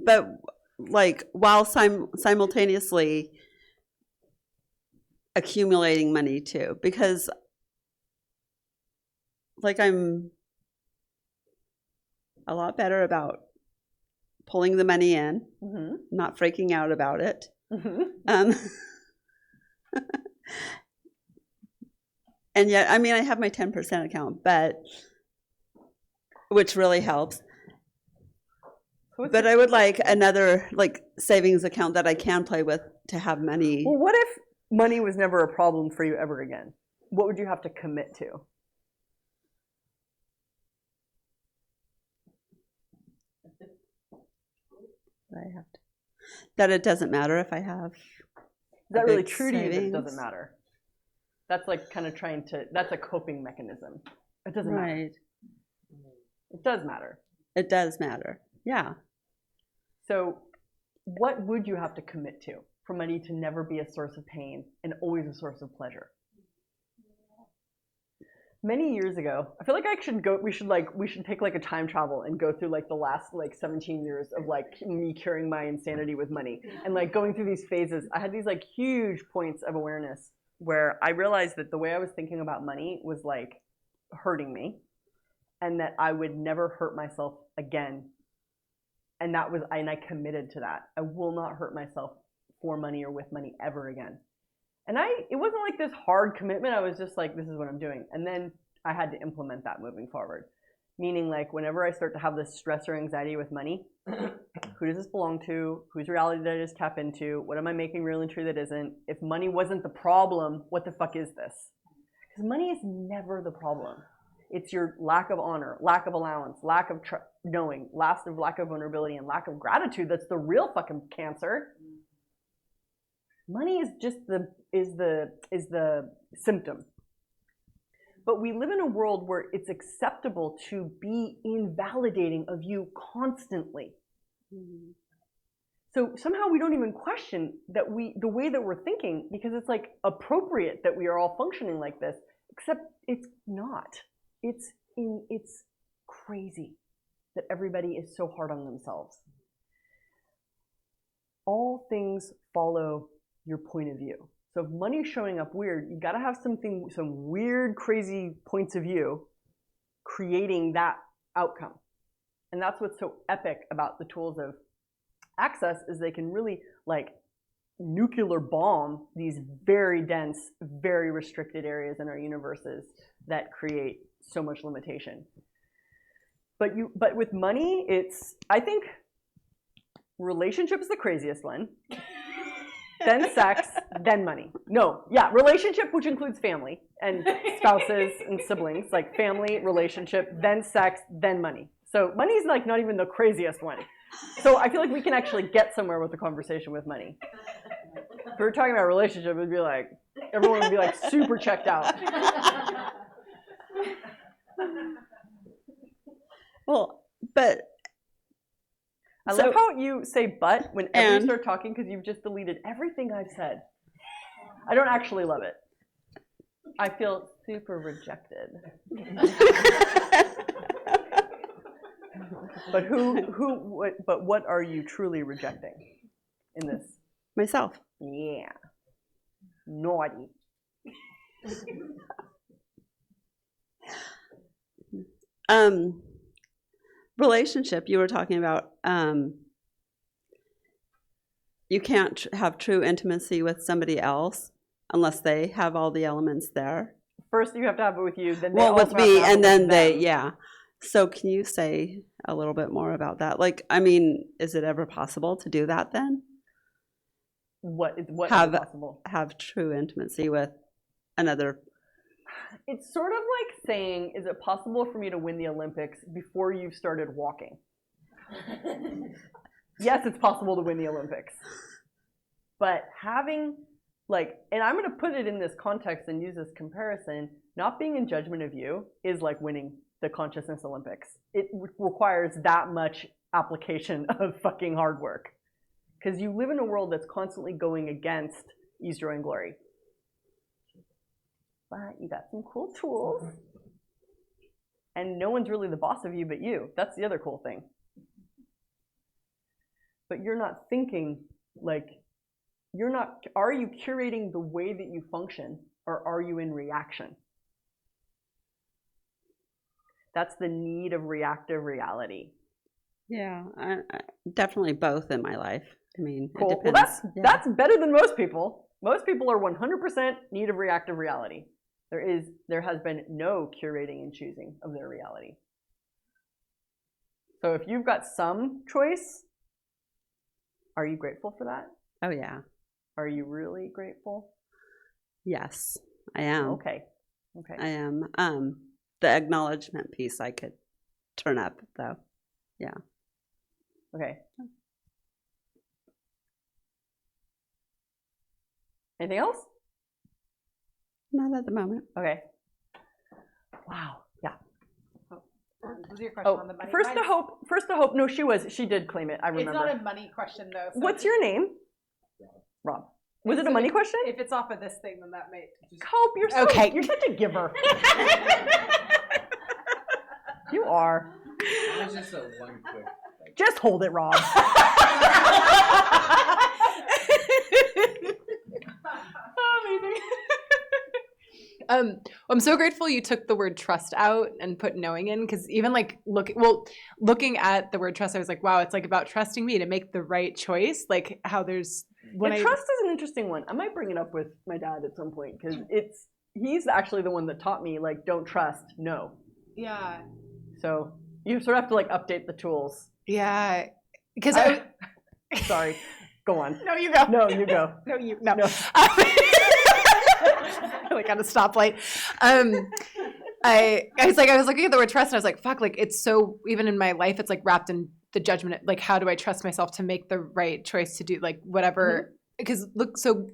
But, like, while simultaneously accumulating money, too. Because, like, I'm a lot better about pulling the money in, not freaking out about it. And yet, I mean, I have my 10% account, which really helps. But I would like another savings account that I can play with to have money. Well, what if money was never a problem for you ever again? What would you have to commit to? That it doesn't matter if I have. Is that really true to you that it doesn't matter? That's like kind of that's a coping mechanism. It doesn't matter. It does matter. It does matter. Yeah. So what would you have to commit to for money to never be a source of pain and always a source of pleasure? Many years ago, I feel like we should take like a time travel and go through like the last 17 years of like me curing my insanity with money and like going through these phases. I had these like huge points of awareness where I realized that the way I was thinking about money was like hurting me and that I would never hurt myself again. And I committed to that. I will not hurt myself for money or with money ever again. And it wasn't like this hard commitment. I was just like, this is what I'm doing. And then I had to implement that moving forward. Meaning like whenever I start to have this stress or anxiety with money, who does this belong to? Whose reality did I just tap into? What am I making real and true that isn't? If money wasn't the problem, what the fuck is this? Because money is never the problem. It's your lack of honor, lack of allowance, lack of knowing, lack of vulnerability, and lack of gratitude that's the real fucking cancer. Money is just the symptom. But we live in a world where it's acceptable to be invalidating of you constantly. So somehow we don't even question that the way that we're thinking, because it's like appropriate that we are all functioning like this, except it's not. It's crazy that everybody is so hard on themselves. All things follow your point of view. So if money's showing up weird, you gotta have some weird, crazy points of view creating that outcome. And that's what's so epic about the tools of Access, is they can really like nuclear bomb these very dense, very restricted areas in our universes that create so much limitation. But with money, I think relationship is the craziest one. Then sex, then money. No, yeah, relationship, which includes family and spouses and siblings, like family, relationship, then sex, then money. So money is like not even the craziest one. So I feel like we can actually get somewhere with the conversation with money. If we were talking about relationship, it'd be like, everyone would be like super checked out. Well, but I love how you say "but" whenever you start talking, because you've just deleted everything I've said. I don't actually love it. I feel super rejected. But what are you truly rejecting in this? Myself. Yeah. Naughty. Relationship, you were talking about, you can't have true intimacy with somebody else unless they have all the elements there. First you have to have it with you, then they well, also with have to me, have and it then with they, them. yeah. So can you say a little bit more about that? Like, I mean, is it ever possible to do that then? What is possible? Have true intimacy with another. It's sort of like saying, is it possible for me to win the Olympics before you've started walking? Yes, it's possible to win the Olympics. But having, like, and I'm going to put it in this context and use this comparison, not being in judgment of you is like winning the Consciousness Olympics. It requires that much application of fucking hard work. Because you live in a world that's constantly going against ease, joy, and glory. But you got some cool tools. And no one's really the boss of you but you. That's the other cool thing. But you're not thinking like, are you curating the way that you function, or are you in reaction? That's the need of reactive reality. Yeah, I definitely both in my life. I mean, cool. It depends. Well, that's better than most people. Most people are 100% need of reactive reality. There has been no curating and choosing of their reality. So if you've got some choice, are you grateful for that? Oh yeah. Are you really grateful? Yes, I am. Okay. I am. The acknowledgement piece I could turn up though. Yeah. Okay. Anything else? Not at the moment. Okay. Wow. Yeah. Was your question on the money? First to hope. No, she did claim it. I remember. It's not a money question though. So what's your name? Rob. Was it a money question? If it's off of this thing, then that may. Hope, you're so, okay. You're such a giver. You are. It's just a one quick. Just hold it, Rob. Amazing. I'm so grateful you took the word trust out and put knowing in, because even like looking at the word trust, I was like, wow, it's like about trusting me to make the right choice. Like how there's trust is an interesting one. I might bring it up with my dad at some point, because he's actually the one that taught me like don't trust, no. Yeah. So you sort of have to like update the tools. Yeah, because sorry, go on. No, you go. No, you go. No. Like on a stoplight. I was looking at the word trust and I was like, fuck, like it's so, even in my life, it's like wrapped in the judgment. Like, how do I trust myself to make the right choice to do like whatever? Because look, so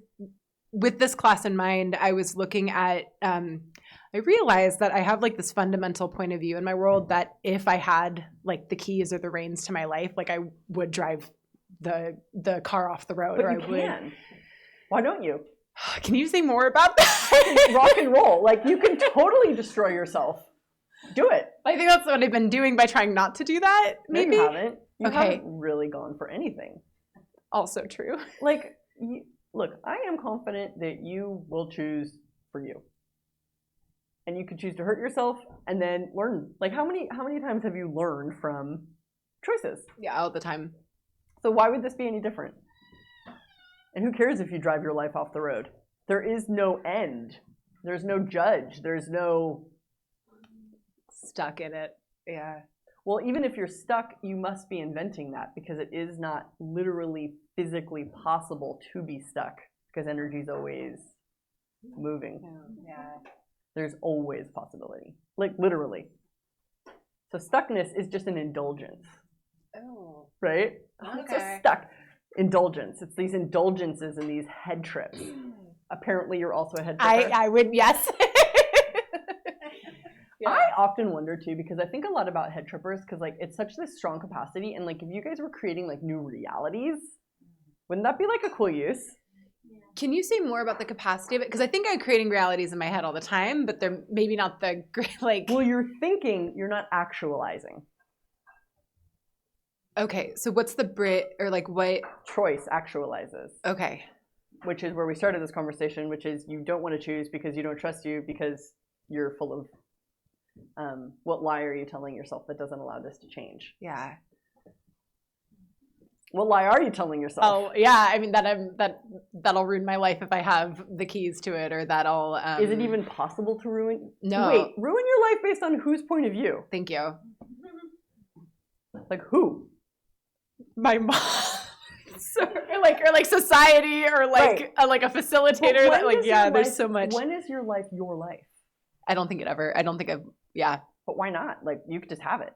with this class in mind, I was looking at, I realized that I have like this fundamental point of view in my world that if I had like the keys or the reins to my life, like I would drive the car off the road. But or you I would. can. Why don't you? Can you say more about that? Rock and roll. Like, you can totally destroy yourself. Do it. I think that's what I've been doing by trying not to do that. Maybe. No, you haven't. You Okay. haven't really gone for anything. Also true. Like, look, I am confident that you will choose for you. And you could choose to hurt yourself and then learn. Like, how many times have you learned from choices? Yeah, all the time. So why would this be any different? And who cares if you drive your life off the road? There is no end. There's no judge. There's no Stuck in it. Yeah. Well, even if you're stuck, you must be inventing that because it is not literally physically possible to be stuck because energy is always moving. Yeah. There's always possibility. Like, literally. So stuckness is just an indulgence, Oh. right? It's Okay. a stuck indulgence. It's these indulgences and these head trips. Apparently, you're also a head tripper. I would, yes. Yeah. I often wonder too, because I think a lot about head trippers, because like it's such this strong capacity, and like if you guys were creating like new realities, wouldn't that be like a cool use? Can you say more about the capacity of it? Because I think I'm creating realities in my head all the time, but they're maybe not the great, like. Well, you're thinking, you're not actualizing. Okay, so what's the Brit, or like what? Choice actualizes. Okay. Which is where we started this conversation, which is you don't want to choose because you don't trust you because you're full of what lie are you telling yourself that doesn't allow this to change? Yeah. What lie are you telling yourself? Oh yeah, I mean that'll ruin my life if I have the keys to it, or that'll. Is it even possible to ruin? No. Wait, ruin your life based on whose point of view? Thank you. Like who? My mom. or like society, or like Right. like a facilitator. But That when like is yeah, your there's life- so much. When is your life your life? I don't think I've. Yeah. But why not? Like you could just have it.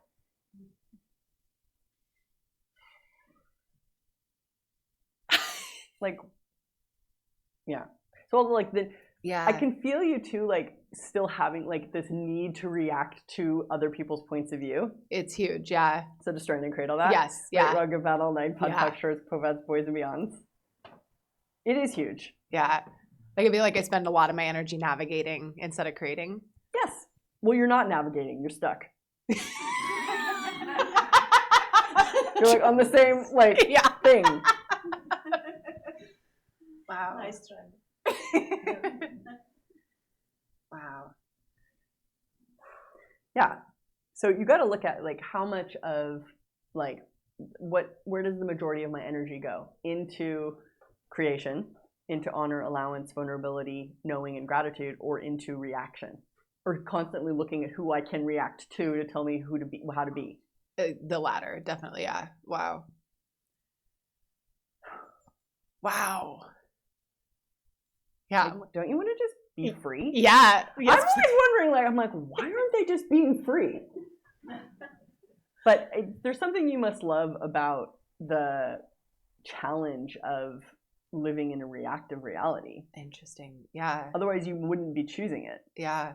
Like, yeah. So like Yeah. I can feel you too, like still having like this need to react to other people's points of view. It's huge. Yeah. So just trying to create all that. Yes. Yeah. Right, Rug of Battle, Night, Pod Yeah. Shirts, Povets, Boys and Beyonds. It is huge. Yeah. Like I feel like I spend a lot of my energy navigating instead of creating. Yes. Well, you're not navigating. You're stuck. You're like on the same like Yeah. thing. Wow. Nice try. Wow. Yeah. So you got to look at like how much of like where does the majority of my energy go? Into creation, into honor, allowance, vulnerability, knowing, and gratitude, or into reaction, or constantly looking at who I can react to tell me who to be, how to be. The latter, definitely. Yeah. Wow. Wow. Yeah. Like, don't you want to just be free? Yeah. I'm always wondering, like, I'm like, why aren't they just being free? But there's something you must love about the challenge of living in a reactive reality. Interesting. Yeah. Otherwise, you wouldn't be choosing it. Yeah.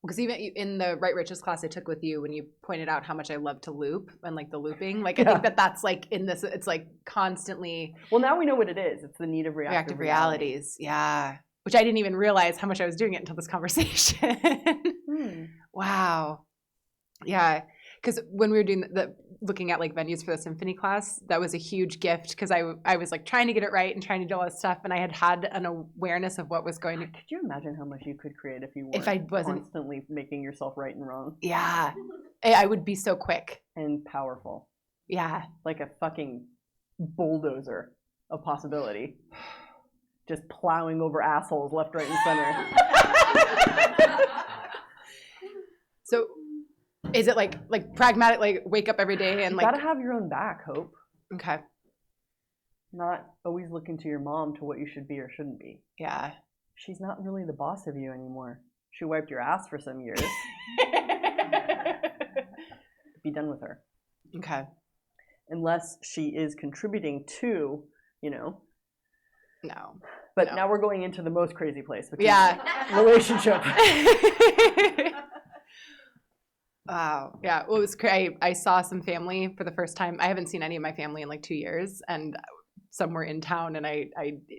Because even in the Right Riches class I took with you, when you pointed out how much I love to loop and like the looping, like I think that's like in this, it's like constantly. Well, now we know what it is. It's the need of reactive realities. Yeah. Which I didn't even realize how much I was doing it until this conversation. Wow. Yeah. Because when we were doing looking at like venues for the symphony class, that was a huge gift because I was like trying to get it right and trying to do all this stuff, and I had an awareness of what was going to. Could you imagine how much you could create if you weren't if I wasn't constantly making yourself right and wrong? Yeah, I would be so quick and powerful. Yeah, like a fucking bulldozer of possibility, just plowing over assholes left, right, and center. So. Is it like pragmatic, like wake up every day and you like gotta have your own back, Hope. Okay. Not always looking to your mom to what you should be or shouldn't be. Yeah. She's not really the boss of you anymore. She wiped your ass for some years. Be done with her. Okay. Unless she is contributing to, you know, No. But No. now we're going into the most crazy place, which Yeah. is relationship. Wow. Yeah. Well, it was great. I saw some family for the first time. I haven't seen any of my family in like 2 years, and some were in town. And I,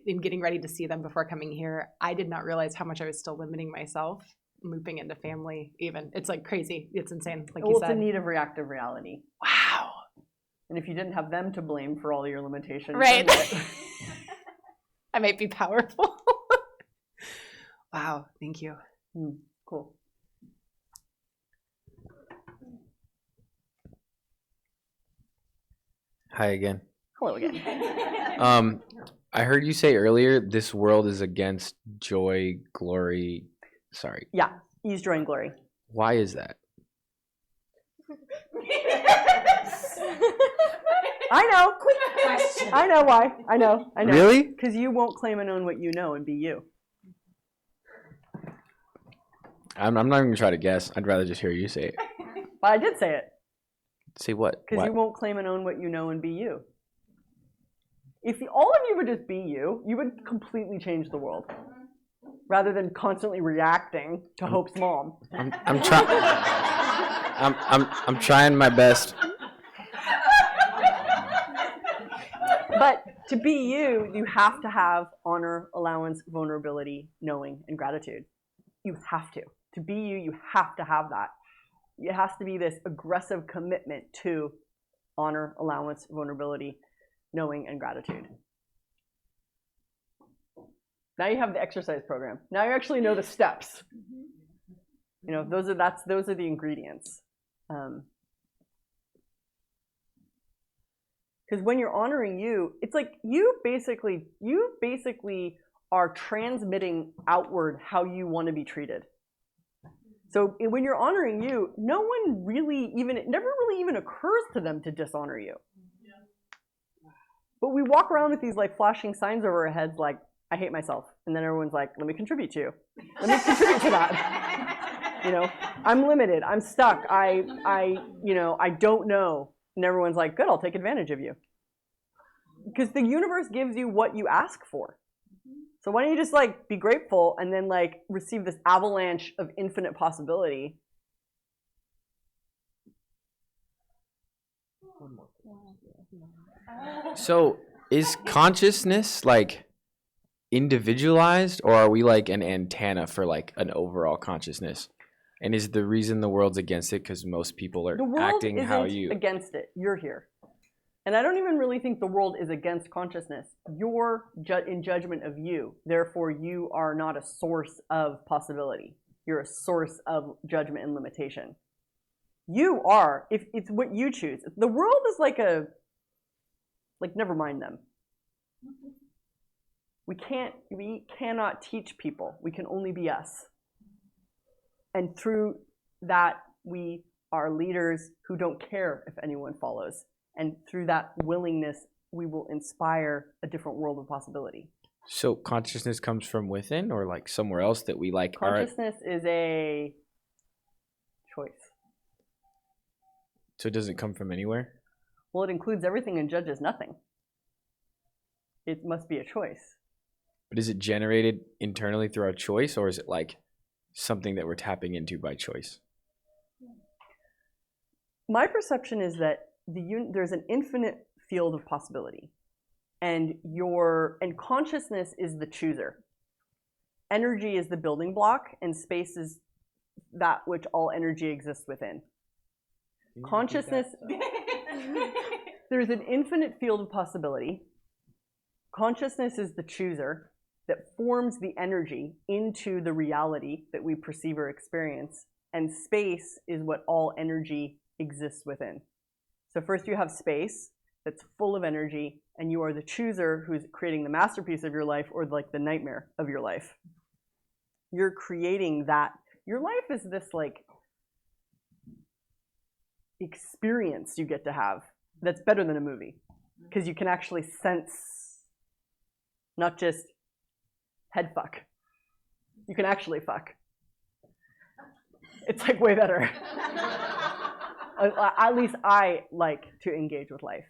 in getting ready to see them before coming here, I did not realize how much I was still limiting myself, looping into family. Even it's like crazy. It's insane. Like you Well, said. it's a need of reactive reality. Wow. And if you didn't have them to blame for all your limitations, Right. then what? I might be powerful. Wow. Thank you. Cool. Hi again. Hello again. I heard you say earlier this world is against joy, glory. Sorry. Yeah, ease, joy, and glory. Why is that? I know. I know why. I know. Really? Because you won't claim and own what you know and be you. I'm not even gonna try to guess. I'd rather just hear you say it. But I did say it. Say what? Because What? you won't claim and own what you know and be you. If all of you would just be you, you would completely change the world. Rather than constantly reacting to Hope's mom. I'm trying. I'm trying my best. But to be you, you have to have honor, allowance, vulnerability, knowing, and gratitude. You have to. To be you, you have to have that. It has to be this aggressive commitment to honor, allowance, vulnerability, knowing, and gratitude. Now you have the exercise program. Now you actually know the steps. You know, those are the ingredients. Because when you're honoring you, it's like you basically are transmitting outward how you want to be treated. So when you're honoring you, no one really it never really even occurs to them to dishonor you. But we walk around with these like flashing signs over our heads like, I hate myself. And then everyone's like, let me contribute to you. Let me contribute to that. You know, I'm limited. I'm stuck. I don't know. And everyone's like, good, I'll take advantage of you. Because the universe gives you what you ask for. So why don't you just like be grateful and then like receive this avalanche of infinite possibility? So is consciousness like individualized, or are we like an antenna for like an overall consciousness? And is the reason the world's against it because most people are The world acting how isn't you? against it. You're here. And I don't even really think the world is against consciousness. You're in judgment of you. Therefore, you are not a source of possibility. You're a source of judgment and limitation. You are, if it's what you choose. The world is like never mind them. We cannot teach people. We can only be us. And through that, we are leaders who don't care if anyone follows. And through that willingness, we will inspire a different world of possibility. So consciousness comes from within, or like somewhere else that we like are. Consciousness is a choice. So it doesn't come from anywhere. Well, it includes everything and judges nothing. It must be a choice. But is it generated internally through our choice, or is it like something that we're tapping into by choice? My perception is that there's an infinite field of possibility, and consciousness is the chooser. Energy is the building block, and space is that which all energy exists within. Consciousness, there's an infinite field of possibility. Consciousness is the chooser that forms the energy into the reality that we perceive or experience, and space is what all energy exists within. So first you have space that's full of energy, and you are the chooser who's creating the masterpiece of your life or like the nightmare of your life. You're creating that. Your life is this like experience you get to have that's better than a movie, because you can actually sense not just head fuck. You can actually fuck. It's like way better. At least I like to engage with life,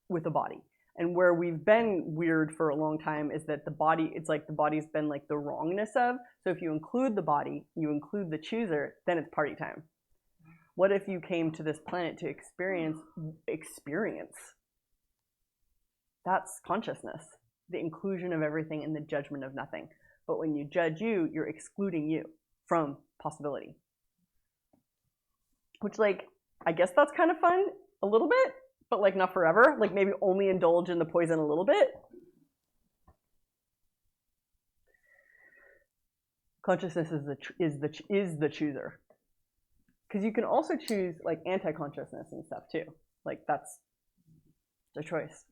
with the body. And where we've been weird for a long time is that the body, it's like the body's been like the wrongness of. So if you include the body, you include the chooser, then it's party time. What if you came to this planet to experience? That's consciousness, the inclusion of everything and the judgment of nothing. But when you judge you, you're excluding you from possibility. Which, like, I guess that's kind of fun a little bit, but like not forever. Like maybe only indulge in the poison a little bit. Consciousness is the chooser. Because you can also choose like anti-consciousness and stuff too. Like that's the choice.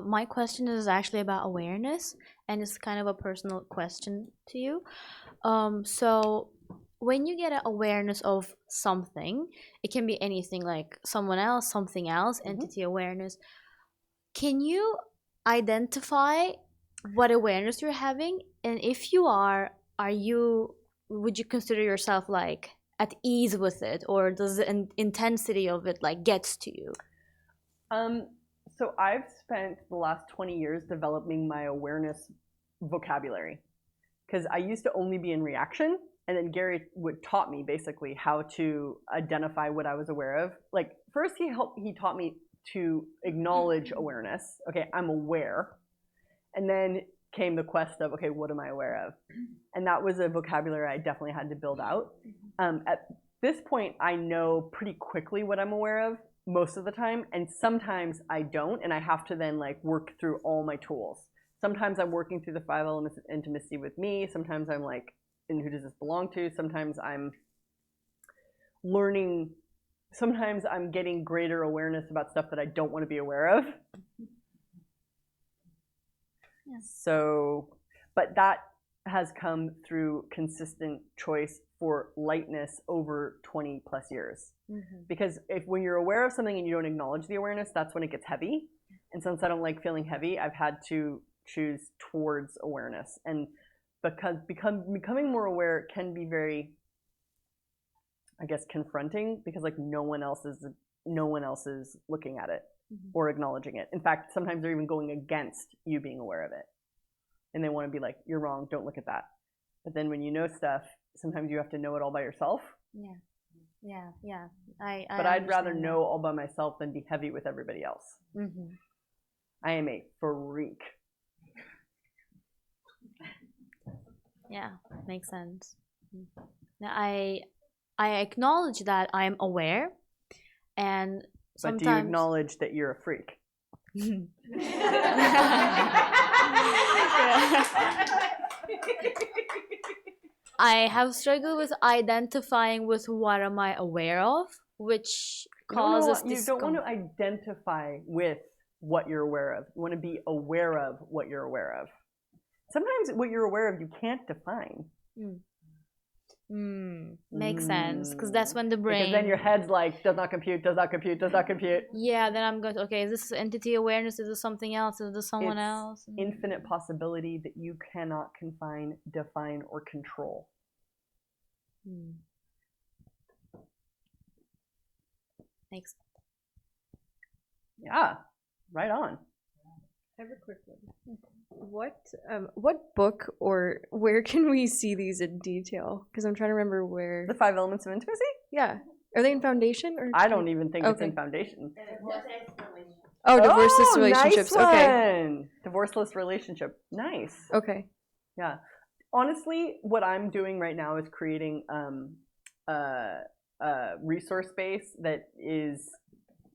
My question is actually about awareness, and it's kind of a personal question to you. So when you get an awareness of something, it can be anything, like someone else, something else, entity awareness. Can you identify what awareness you're having? And if you are would you consider yourself like at ease with it, or does the intensity of it like gets to you? So I've spent the last 20 years developing my awareness vocabulary, because I used to only be in reaction, and then Gary taught me basically how to identify what I was aware of. Like first he taught me to acknowledge awareness. Okay, I'm aware. And then came the quest of, okay, what am I aware of? And that was a vocabulary I definitely had to build out. At this point, I know pretty quickly what I'm aware of most of the time, and sometimes I don't, and I have to then like work through all my tools. Sometimes I'm working through the 5 elements of intimacy with me. Sometimes I'm like, and who does this belong to? Sometimes I'm learning. Sometimes I'm getting greater awareness about stuff that I don't want to be aware of. So, but that has come through consistent choice for lightness over 20 plus years. Because when you're aware of something and you don't acknowledge the awareness, that's when it gets heavy. And since I don't like feeling heavy, I've had to choose towards awareness. And because becoming more aware can be very, I guess, confronting, because like no one else is looking at it or acknowledging it. In fact, sometimes they're even going against you being aware of it. And they want to be like, you're wrong, don't look at that. But then when you know stuff, sometimes you have to know it all by yourself. Yeah. But I'd rather know all by myself than be heavy with everybody else. I am a freak. Yeah, makes sense. Now, I acknowledge that I'm aware, and sometimes. But do you acknowledge that you're a freak? I have struggled with identifying with what am I aware of, which causes you don't want to identify with what you're aware of. You want to be aware of what you're aware of. Sometimes what you're aware of you can't define. Makes sense, because that's when the brain. Because then your head's like, does not compute, does not compute, does not compute. Yeah, then I'm going, okay, is this entity awareness? Is this something else? Is this someone else? Infinite possibility that you cannot confine, define, or control. Makes sense. Yeah, right on. I have a quick one. What book or where can we see these in detail? Because I'm trying to remember where. The 5 elements of intimacy? Yeah. Are they in Foundation? Or I don't even think it's in Foundation. Oh, divorceless relationships. Nice Okay. one. Divorceless relationship. Nice. Okay. Yeah. Honestly, what I'm doing right now is creating a resource base that is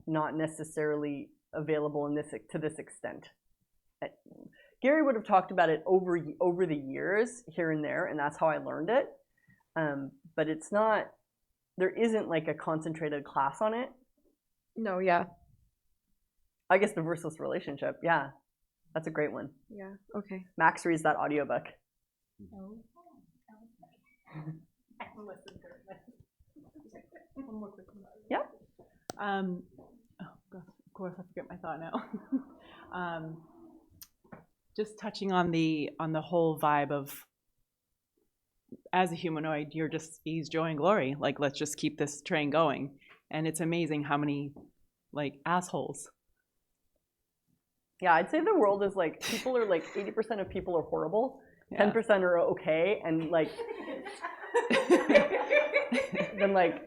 not necessarily available to this extent. Gary would have talked about it over the years here and there, and that's how I learned it. But it's not. There isn't like a concentrated class on it. No. Yeah. I guess divorceless relationship. Yeah, that's a great one. Yeah. Okay. Max reads that audiobook. Yeah. Oh, God, of course, I forget my thought now. Just touching on the whole vibe of, as a humanoid, you're just ease, joy, and glory. Like, let's just keep this train going. And it's amazing how many like assholes. Yeah, I'd say the world is like, people are like 80% of people are horrible, 10% are okay, and like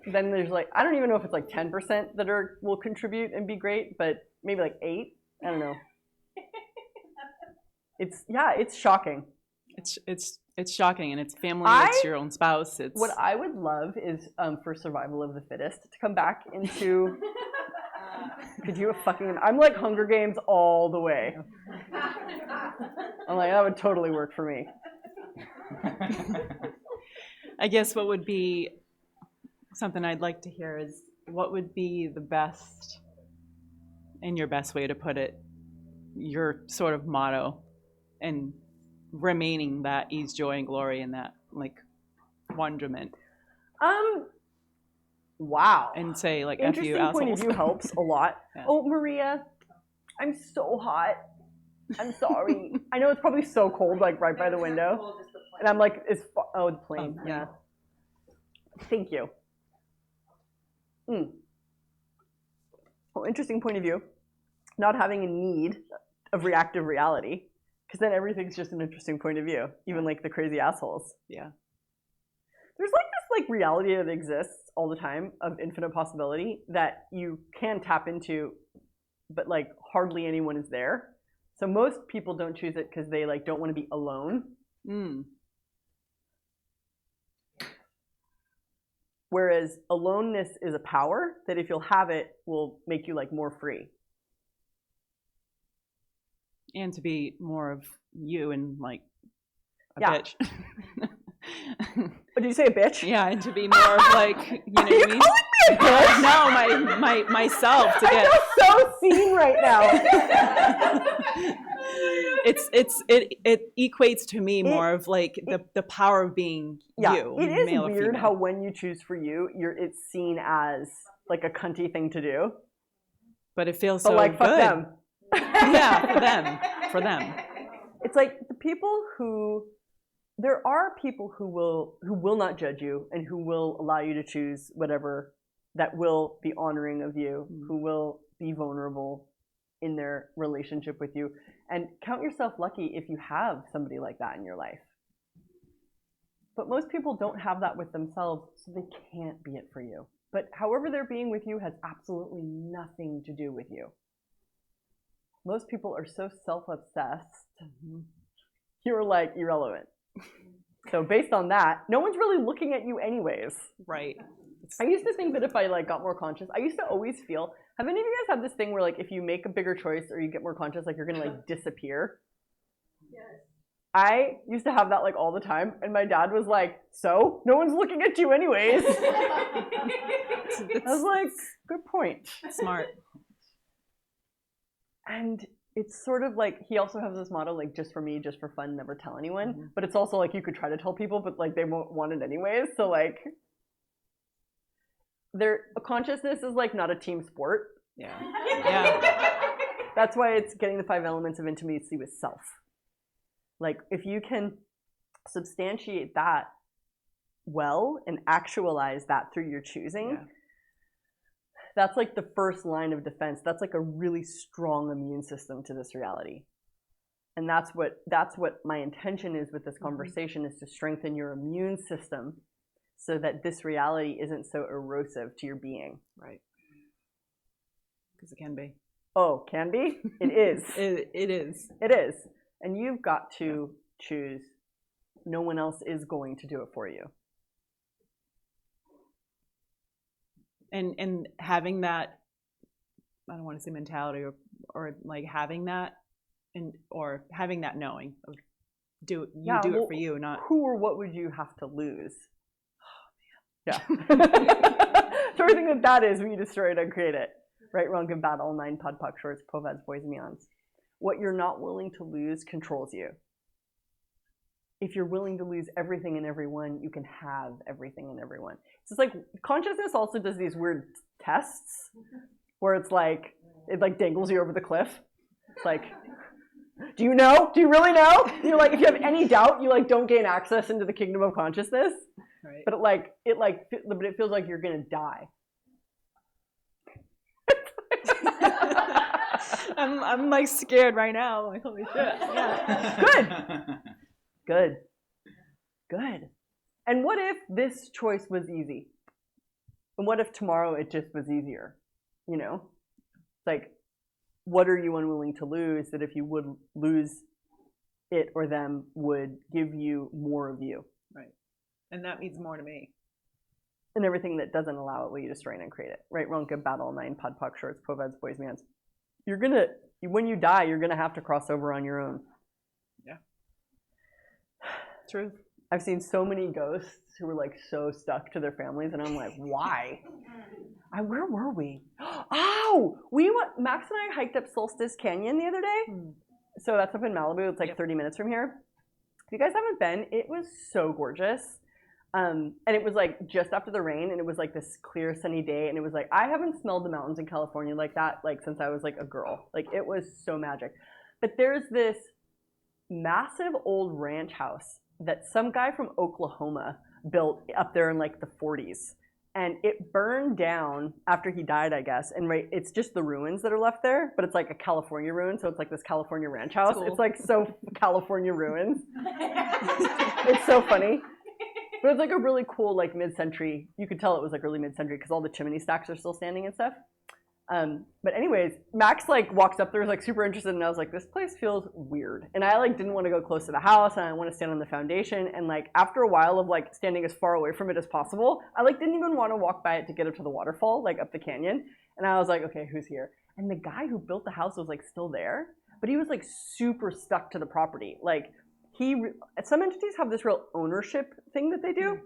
then there's like, I don't even know if it's like 10% that will contribute and be great, but maybe like 8. I don't know. It's shocking. It's shocking, and it's family. It's your own spouse. It's what I would love is for survival of the fittest to come back into. Could you I'm like Hunger Games all the way. I'm like, that would totally work for me. I guess what would be something I'd like to hear is what would be the best, and your best way to put it, your sort of motto, and remaining that ease, joy, and glory, and that like wonderment. Wow. And say like F interesting you assholes. Point of view helps a lot. Yeah. Oh, Maria, I'm so hot. I'm sorry. I know it's probably so cold, like right by the window. And I'm like, the plane. Yeah. Thank you. Well, interesting point of view. Not having a need of reactive reality, because then everything's just an interesting point of view, even like the crazy assholes. Yeah. There's like this like reality that exists all the time of infinite possibility that you can tap into, but like hardly anyone is there. So most people don't choose it because they like don't want to be alone. Whereas aloneness is a power that if you'll have it will make you like more free. And to be more of you and like a Yeah. bitch. Did you say a bitch? Yeah, and to be more of like, you know what I mean? Me a bitch? No, myself to I get. feel so seen right now. It equates to me more of like the power of being you. It is male or weird female. how when you choose for you, it's seen as like a cunty thing to do. But it feels But so like, fuck good. them. Yeah, for them. It's like the people who. There are people who will not judge you and who will allow you to choose whatever, that will be honoring of you, who will be vulnerable in their relationship with you. And count yourself lucky if you have somebody like that in your life. But most people don't have that with themselves, so they can't be it for you. But however they're being with you has absolutely nothing to do with you. Most people are so self-obsessed, you're like irrelevant. So based on that, no one's really looking at you anyways. Right. I used to think that if I like got more conscious, I used to always feel, have any of you guys had this thing where like if you make a bigger choice or you get more conscious, like you're gonna like disappear? Yes. I used to have that like all the time, and my dad was like, so? No one's looking at you anyways. I was like, good point. Smart. And it's sort of like, he also has this motto, like, just for me, just for fun, never tell anyone. But it's also like, you could try to tell people, but like, they won't want it anyways. So like, consciousness is like not a team sport. Yeah. That's why it's getting the 5 elements of intimacy with self. Like, if you can substantiate that well and actualize that through your choosing, that's like the first line of defense. That's like a really strong immune system to this reality. And that's what my intention is with this conversation, is to strengthen your immune system so that this reality isn't so erosive to your being. Right. Because it can be. Oh, can be? It is. It is. It is. And you've got to choose. No one else is going to do it for you. And having that, I don't want to say mentality or like having that or having that knowing of do it for you, not who or what would you have to lose? Oh man. Yeah. So everything that is when you destroy it, uncreate it. Right, wrong, good, bad, all 9 pod, poc, shorts, povads, boys, and meons. What you're not willing to lose controls you. If you're willing to lose everything and everyone, you can have everything and everyone. It's just like consciousness also does these weird tests where it's like, it like dangles you over the cliff. It's like, do you know? Do you really know? And you're like, if you have any doubt, you like don't gain access into the kingdom of consciousness. Right. But it feels like you're gonna die. I'm like scared right now. Like, holy shit. Yeah. Good. And what if this choice was easy? And what if tomorrow it just was easier? You know? Like, what are you unwilling to lose that if you would lose it or them would give you more of you? Right. And that means more to me. And everything that doesn't allow it will you destroy and create it. Right, wrong, good, bad, all nine, pod, poc, shorts, poveds, boys, mans. You're gonna, when you die, you're gonna have to cross over on your own. Yeah. Truth. I've seen so many ghosts who were like so stuck to their families, and I'm like, why? Where were we? Oh, Max and I hiked up Solstice Canyon the other day. So that's up in Malibu. It's like 30 minutes from here. If you guys haven't been, it was so gorgeous. And it was like just after the rain, and it was like this clear sunny day, and it was like I haven't smelled the mountains in California like that like since I was like a girl. Like it was so magic. But there's this massive old ranch house that some guy from Oklahoma built up there in like the 40s, and it burned down after he died, I guess. And right, it's just the ruins that are left there, but it's like a California ruin, so it's like this California ranch house. Cool. It's like so California ruins. It's so funny. But it's like a really cool, like mid-century. You could tell it was like early mid-century because all the chimney stacks are still standing and stuff. But anyways, Max like walks up there, was like super interested, and I was like, this place feels weird. And I like didn't want to go close to the house, and I want to stand on the foundation. And like after a while of like standing as far away from it as possible, I like didn't even want to walk by it to get up to the waterfall, like up the canyon. And I was like, okay, who's here? And the guy who built the house was like still there, but he was like super stuck to the property. Like some entities have this real ownership thing that they do,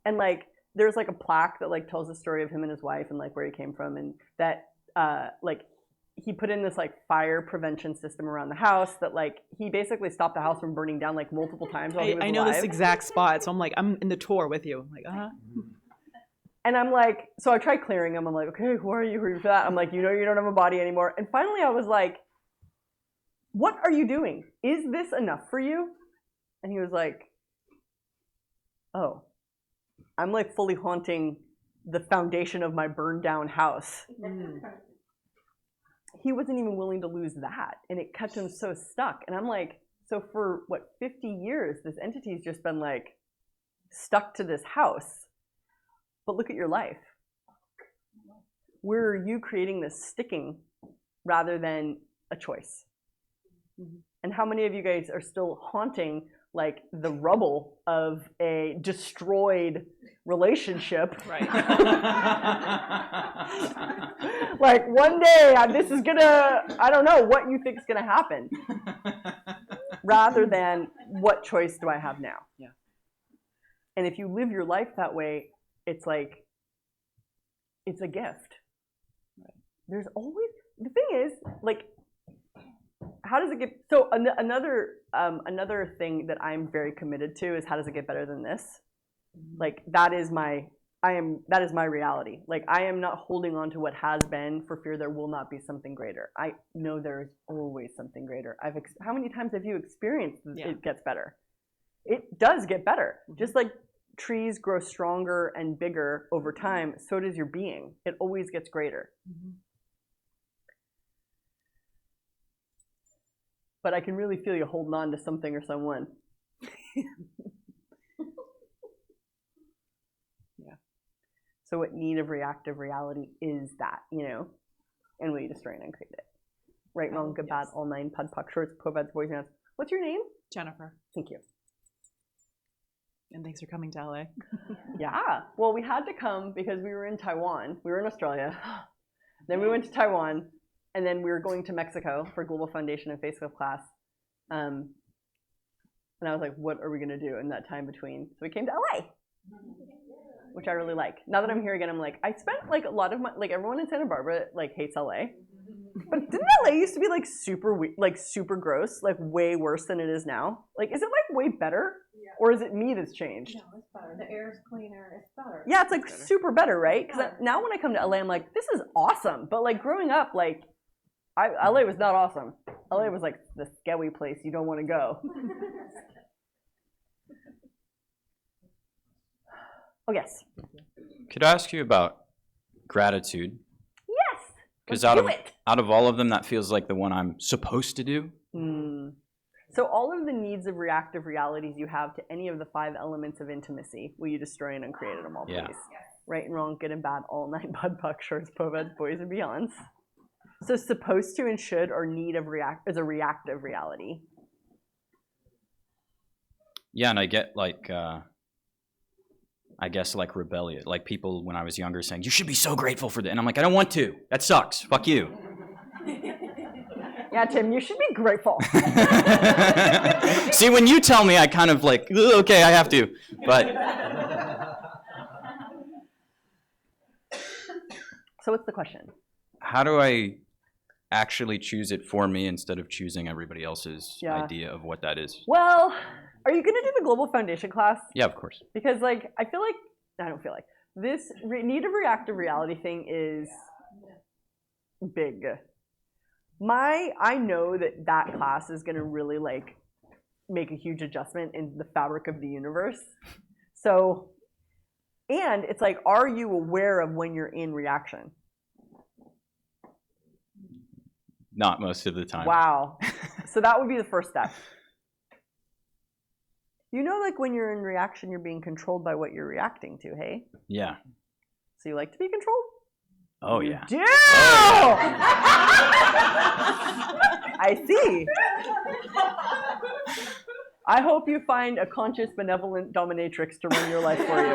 and like there's like a plaque that like tells the story of him and his wife and like where he came from, and that like he put in this like fire prevention system around the house that like he basically stopped the house from burning down like multiple times while he was I know alive. this exact spot, so I'm like, I'm in the tour with you. I'm like, And I'm like, so I tried clearing him. I'm like, okay, who are you? Who are you for that? I'm like, you know, you don't have a body anymore. And finally I was like, what are you doing? Is this enough for you? And he was like, oh, I'm like fully haunting the foundation of my burned down house. He wasn't even willing to lose that. And it kept him so stuck. And I'm like, so for what, 50 years, this entity's just been like stuck to this house. But look at your life. Where are you creating this sticking rather than a choice? And how many of you guys are still haunting like the rubble of a destroyed relationship? Right. Like one day this is gonna, I don't know what you think is gonna happen. Rather than what choice do I have now? Yeah. And if you live your life that way, it's like, it's a gift. Right. There's always, the thing is, like, how does it get, so another thing that I'm very committed to is how does it get better than this? Like, that is my reality. Like, I am not holding on to what has been for fear there will not be something greater. I know there is always something greater. How many times have you experienced it gets better? It does get better. Just like trees grow stronger and bigger over time, so does your being. It always gets greater. But I can really feel you holding on to something or someone. Yeah. So what need of reactive reality is that, you know? And will you destroy and uncreate it? Right, wrong, good, bad, all nine, pod, poc, shorts, poveds, boys, mans. What's your name? Jennifer. Thank you. And thanks for coming to LA. Yeah. Well, we had to come because we were in Taiwan. We were in Australia. Then we went to Taiwan. And then we were going to Mexico for Global Foundation and Face Club class. And I was like, what are we going to do in that time between? So we came to LA, which I really like. Now that I'm here again, I'm like, I spent like a lot of my, like everyone in Santa Barbara like hates LA. But didn't LA used to be like super gross, like way worse than it is now? Like, is it like way better? Yeah. Or is it me that's changed? No, it's better. The air's cleaner. It's better. Yeah, it's like super better, right? Because now when I come to LA, I'm like, this is awesome. But like growing up, like, LA was not awesome. LA was like the scary place you don't want to go. Oh, yes. Could I ask you about gratitude? Yes. Because Let's out do of it. out of all of them, that feels like the one I'm supposed to do. So all of the needs of reactive realities you have to any of the 5 elements of intimacy, will you destroy and uncreate them all, please? Yeah. Right and wrong, good and bad, all night, bud, puck, shorts, poveds, boys, and beyonds. So supposed to and should or need of is a reactive reality. Yeah, and I get like, I guess like rebellion, like people when I was younger saying, you should be so grateful for that. And I'm like, I don't want to. That sucks. Fuck you. Yeah, Tim, you should be grateful. See, when you tell me, I kind of like, okay, I have to. But So what's the question? how do I actually choose it for me instead of choosing everybody else's Yeah. idea of what that is? Well, are you going to do the Global Foundation class? Yeah, of course. Because, like, I don't feel like, this need of reactive reality thing is big. I know that class is going to really, like, make a huge adjustment in the fabric of the universe. So, and it's like, are you aware of when you're in reaction? Not most of the time. Wow. So that would be the first step. You know, like when you're in reaction, you're being controlled by what you're reacting to, hey? Yeah. So you like to be controlled? Oh, yeah. Do! I see. I hope you find a conscious, benevolent dominatrix to run your life for you.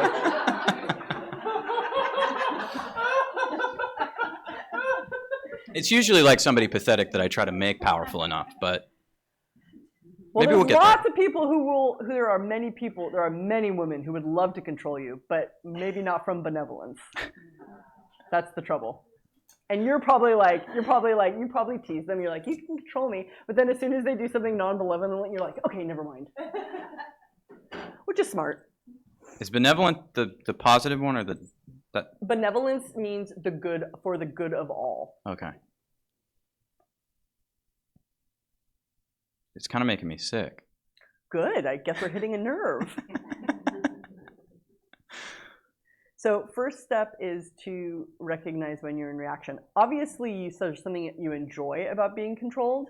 It's usually like somebody pathetic that I try to make powerful enough, but Well, maybe we'll there's get lots of people there are many women who would love to control you, but maybe not from benevolence. That's the trouble. And you probably tease them, you're like, you can control me, but then as soon as they do something non-benevolent, you're like, okay, never mind. Which is smart. Is benevolent the positive one or that? Benevolence means for the good of all. Okay. It's kind of making me sick. Good, I guess we're hitting a nerve. So first step is to recognize when you're in reaction. Obviously, there's something that you enjoy about being controlled,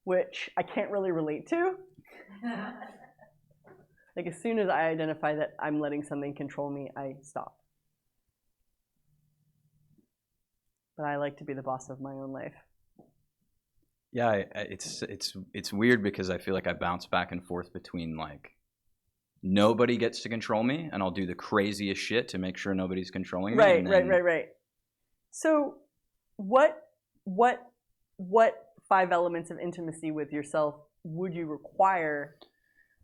which I can't really relate to. Like as soon as I identify that I'm letting something control me, I stop. But I like to be the boss of my own life. Yeah, it's weird because I feel like I bounce back and forth between like nobody gets to control me, and I'll do the craziest shit to make sure nobody's controlling me. Right. So, what 5 elements of intimacy with yourself would you require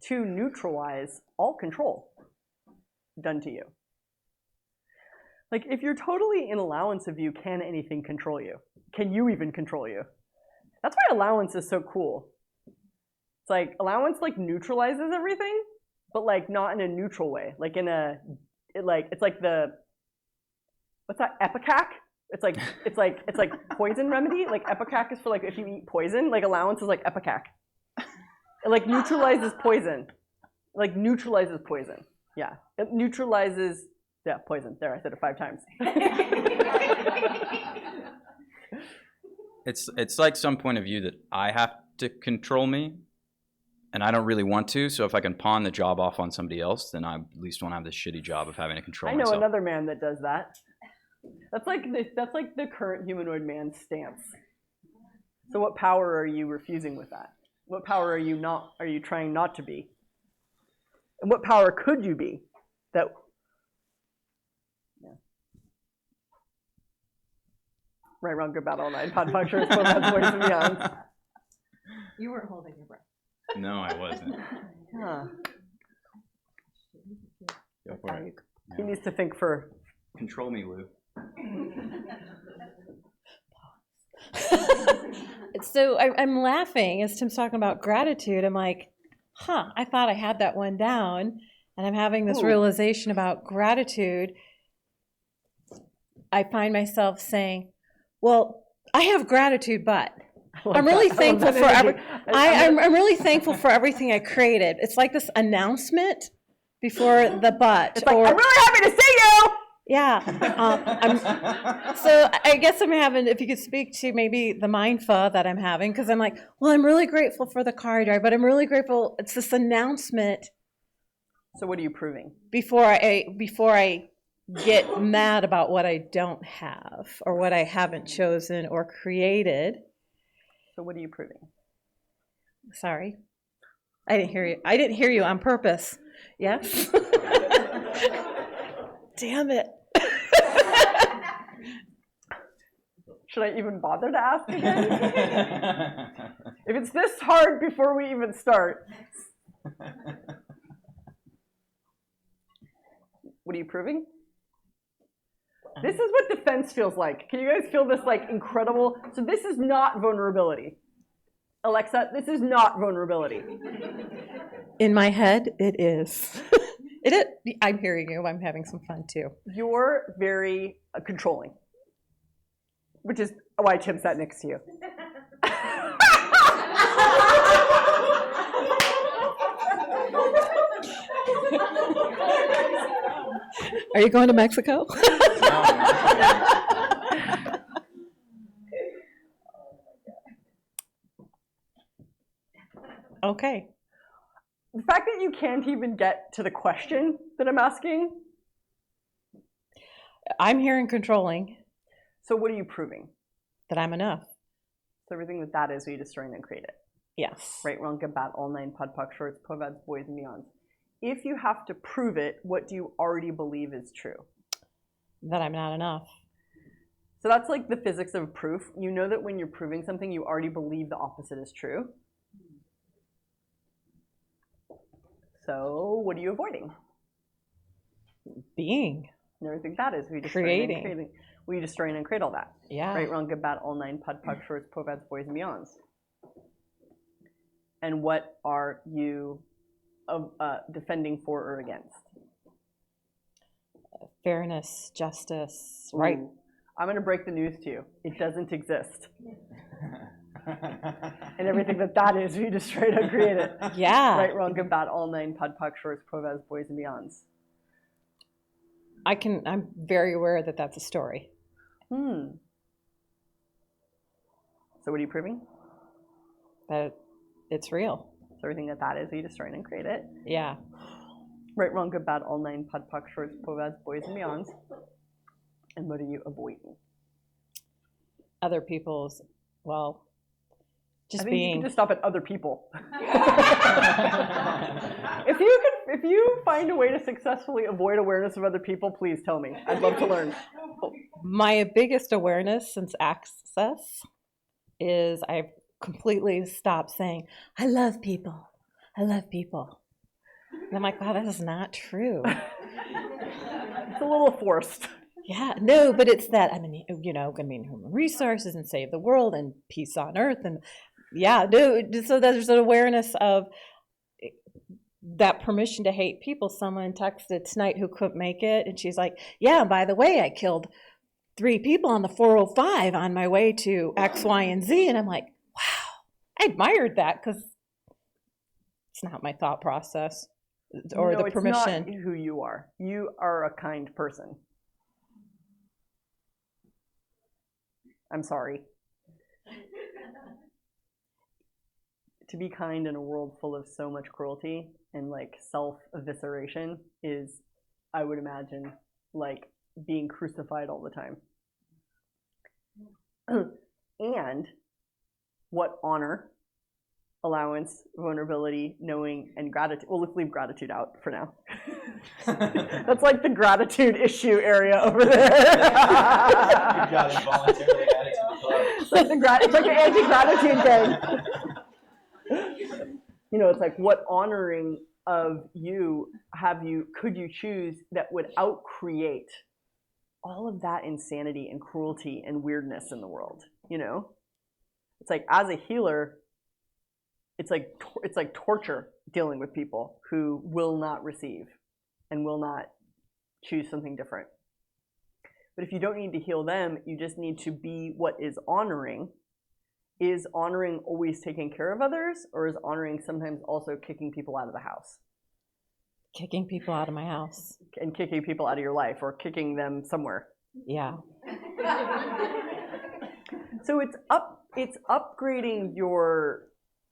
to neutralize all control done to you? Like, if you're totally in allowance of you, can anything control you? Can you even control you? That's why allowance is so cool. It's like allowance like neutralizes everything, but like not in a neutral way. Like it's like the, what's that, Epicac? It's like poison remedy. Like Epicac is for like if you eat poison. Like allowance is like Epicac. It like neutralizes poison. Like neutralizes poison. Yeah, it neutralizes. Yeah, poison. There, I said it 5 times. It's like some point of view that I have to control me, and I don't really want to. So if I can pawn the job off on somebody else, then I at least won't have this shitty job of having to control I know myself. another man that does that. That's like the current humanoid man's stance. So what power are you refusing with that? What power are you trying not to be? And what power could you be? That right, wrong, good, bad, all night. Pod punctures, boys and beyond. You weren't holding your breath. No, I wasn't. Huh. Go for it. He needs to think for. Control me, Lou. So I'm laughing as Tim's talking about gratitude. I'm like, I thought I had that one down. And I'm having this realization about gratitude. I find myself saying, well, I have gratitude, but I'm really thankful for I'm really thankful for everything I created. It's like this announcement before the but. It's like, I'm really happy to see you. Yeah. So I guess I'm having, if you could speak to maybe the mindfuck that I'm having, because I'm like, well, I'm really grateful for the car drive, but I'm really grateful it's this announcement. So what are you proving? Before I get mad about what I don't have or what I haven't chosen or created. So what are you proving? Sorry. I didn't hear you. I didn't hear you on purpose. Yes? Damn it. Should I even bother to ask again? If it's this hard before we even start. What are you proving? This is what defense feels like. Can you guys feel this like incredible? So this is not vulnerability. Alexa, this is not vulnerability. In my head, it is. I'm hearing you. I'm having some fun too. You're very controlling, which is why Tim sat next to you. Are you going to Mexico? Okay. The fact that you can't even get to the question that I'm asking. I'm hearing controlling. So what are you proving? That I'm enough. So everything that is, we destroy and then create it. Yes. Right, wrong, good, bad, all nine, pod, poc, shorts, povads, boys, and beyonds. If you have to prove it, what do you already believe is true? That I'm not enough. So that's like the physics of proof. You know that when you're proving something, you already believe the opposite is true. So what are you avoiding? Being. And everything that is, we destroy Creating. and creating. We destroy and create all that. Yeah. Right, wrong, good, bad, all nine, pod, poc, shorts, povads, boys, and beyonds. And what are you defending for or against? Fairness, justice, right? I'm going to break the news to you. It doesn't exist. And everything that is, we destroy and create it. Yeah. Right, wrong, good, bad, all nine, pod, poc, shorts, povads, boys, and beyonds. I'm very aware that that's a story. So what are you proving? That it's real. So everything that is, we destroy and create it. Yeah. Right, wrong, good, bad, all nine, pod, poc, shorts, povads, boys, and beyonds. And what are you avoiding? Other people's, well, just I think being. you can just stop at other people. If you find a way to successfully avoid awareness of other people, please tell me. I'd love to learn. My biggest awareness since Access is I've completely stopped saying, I love people. I love people. And I'm like, wow, that is not true. It's a little forced. Yeah, no, but it's that, I mean, going to be in human resources and save the world and peace on earth. And yeah, no, so there's an awareness of that permission to hate people. Someone texted tonight who couldn't make it, and she's like, yeah, by the way, I killed 3 people on the 405 on my way to X, Y, and Z. And I'm like, wow, I admired that because it's not my thought process or No, the permission. It's not who you are. You are a kind person. I'm sorry. To be kind in a world full of so much cruelty and like self-evisceration is, I would imagine, like being crucified all the time. And what honor, allowance, vulnerability, knowing, and gratitude. Well, let's leave gratitude out for now. That's like the gratitude issue area over there. You got involuntarily added to the club. It's like the anti-gratitude gang. You know, it's like what honoring of you could you choose that would outcreate all of that insanity and cruelty and weirdness in the world, you know? It's like as a healer, it's like torture dealing with people who will not receive and will not choose something different. But if you don't need to heal them, you just need to be what is honoring. Is honoring always taking care of others, or is honoring sometimes also kicking people out of the house? Kicking people out of my house. And kicking people out of your life or kicking them somewhere. Yeah. So it's upgrading your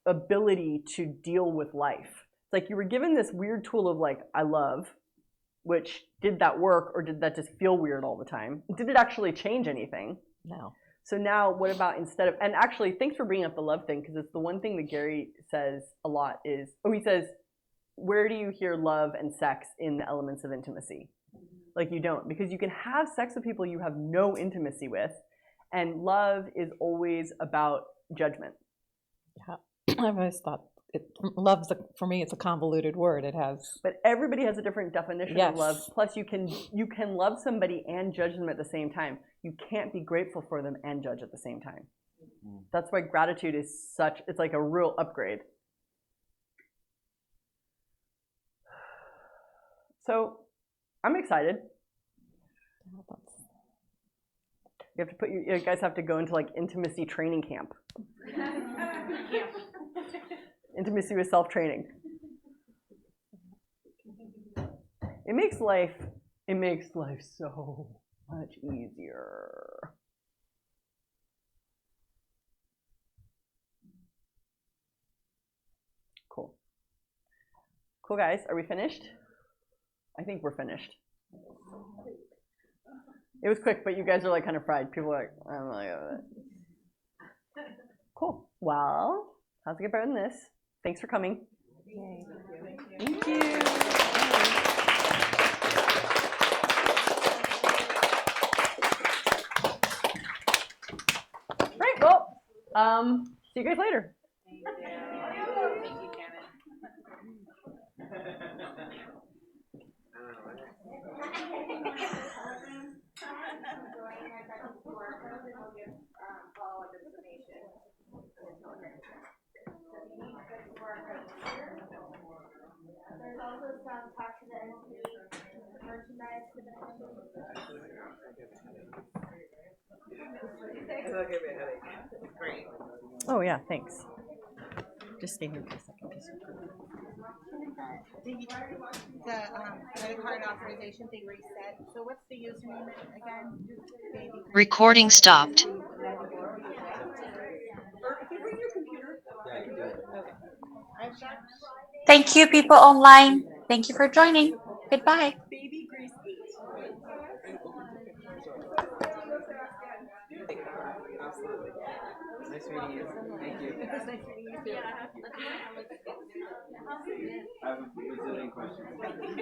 ability to deal with life. It's like you were given this weird tool of like, I love, which did that work or did that just feel weird all the time? Did it actually change anything? No. So now what about instead of, and actually thanks for bringing up the love thing, because it's the one thing that Gary says a lot is, he says, where do you hear love and sex in the elements of intimacy? Like you don't, because you can have sex with people you have no intimacy with, and love is always about judgment. Yeah. I've always thought for me, it's a convoluted word. It has. But everybody has a different definition Yes. of love. Plus, you can love somebody and judge them at the same time. You can't be grateful for them and judge at the same time. That's why gratitude is it's like a real upgrade. So, I'm excited. You have to you guys have to go into like intimacy training camp. Intimacy with self-training. It makes life so much easier. Cool. Cool, guys. Are we finished? I think we're finished. It was quick, but you guys are like kind of fried. People are like, I don't know. Cool. Well, how's it get better than this? Thanks for coming. Thank you. Right, well, see you guys later. There's also some talk to the merchandise for the Oh yeah, thanks. Just stay here for a second. The credit card authorization thing reset. So what's the username again? Recording stopped. Thank you, people online. Thank you for joining. Goodbye. Baby Grease 8. Nice meeting you. Thank you. Nice meeting you too. I have a bazillion questions.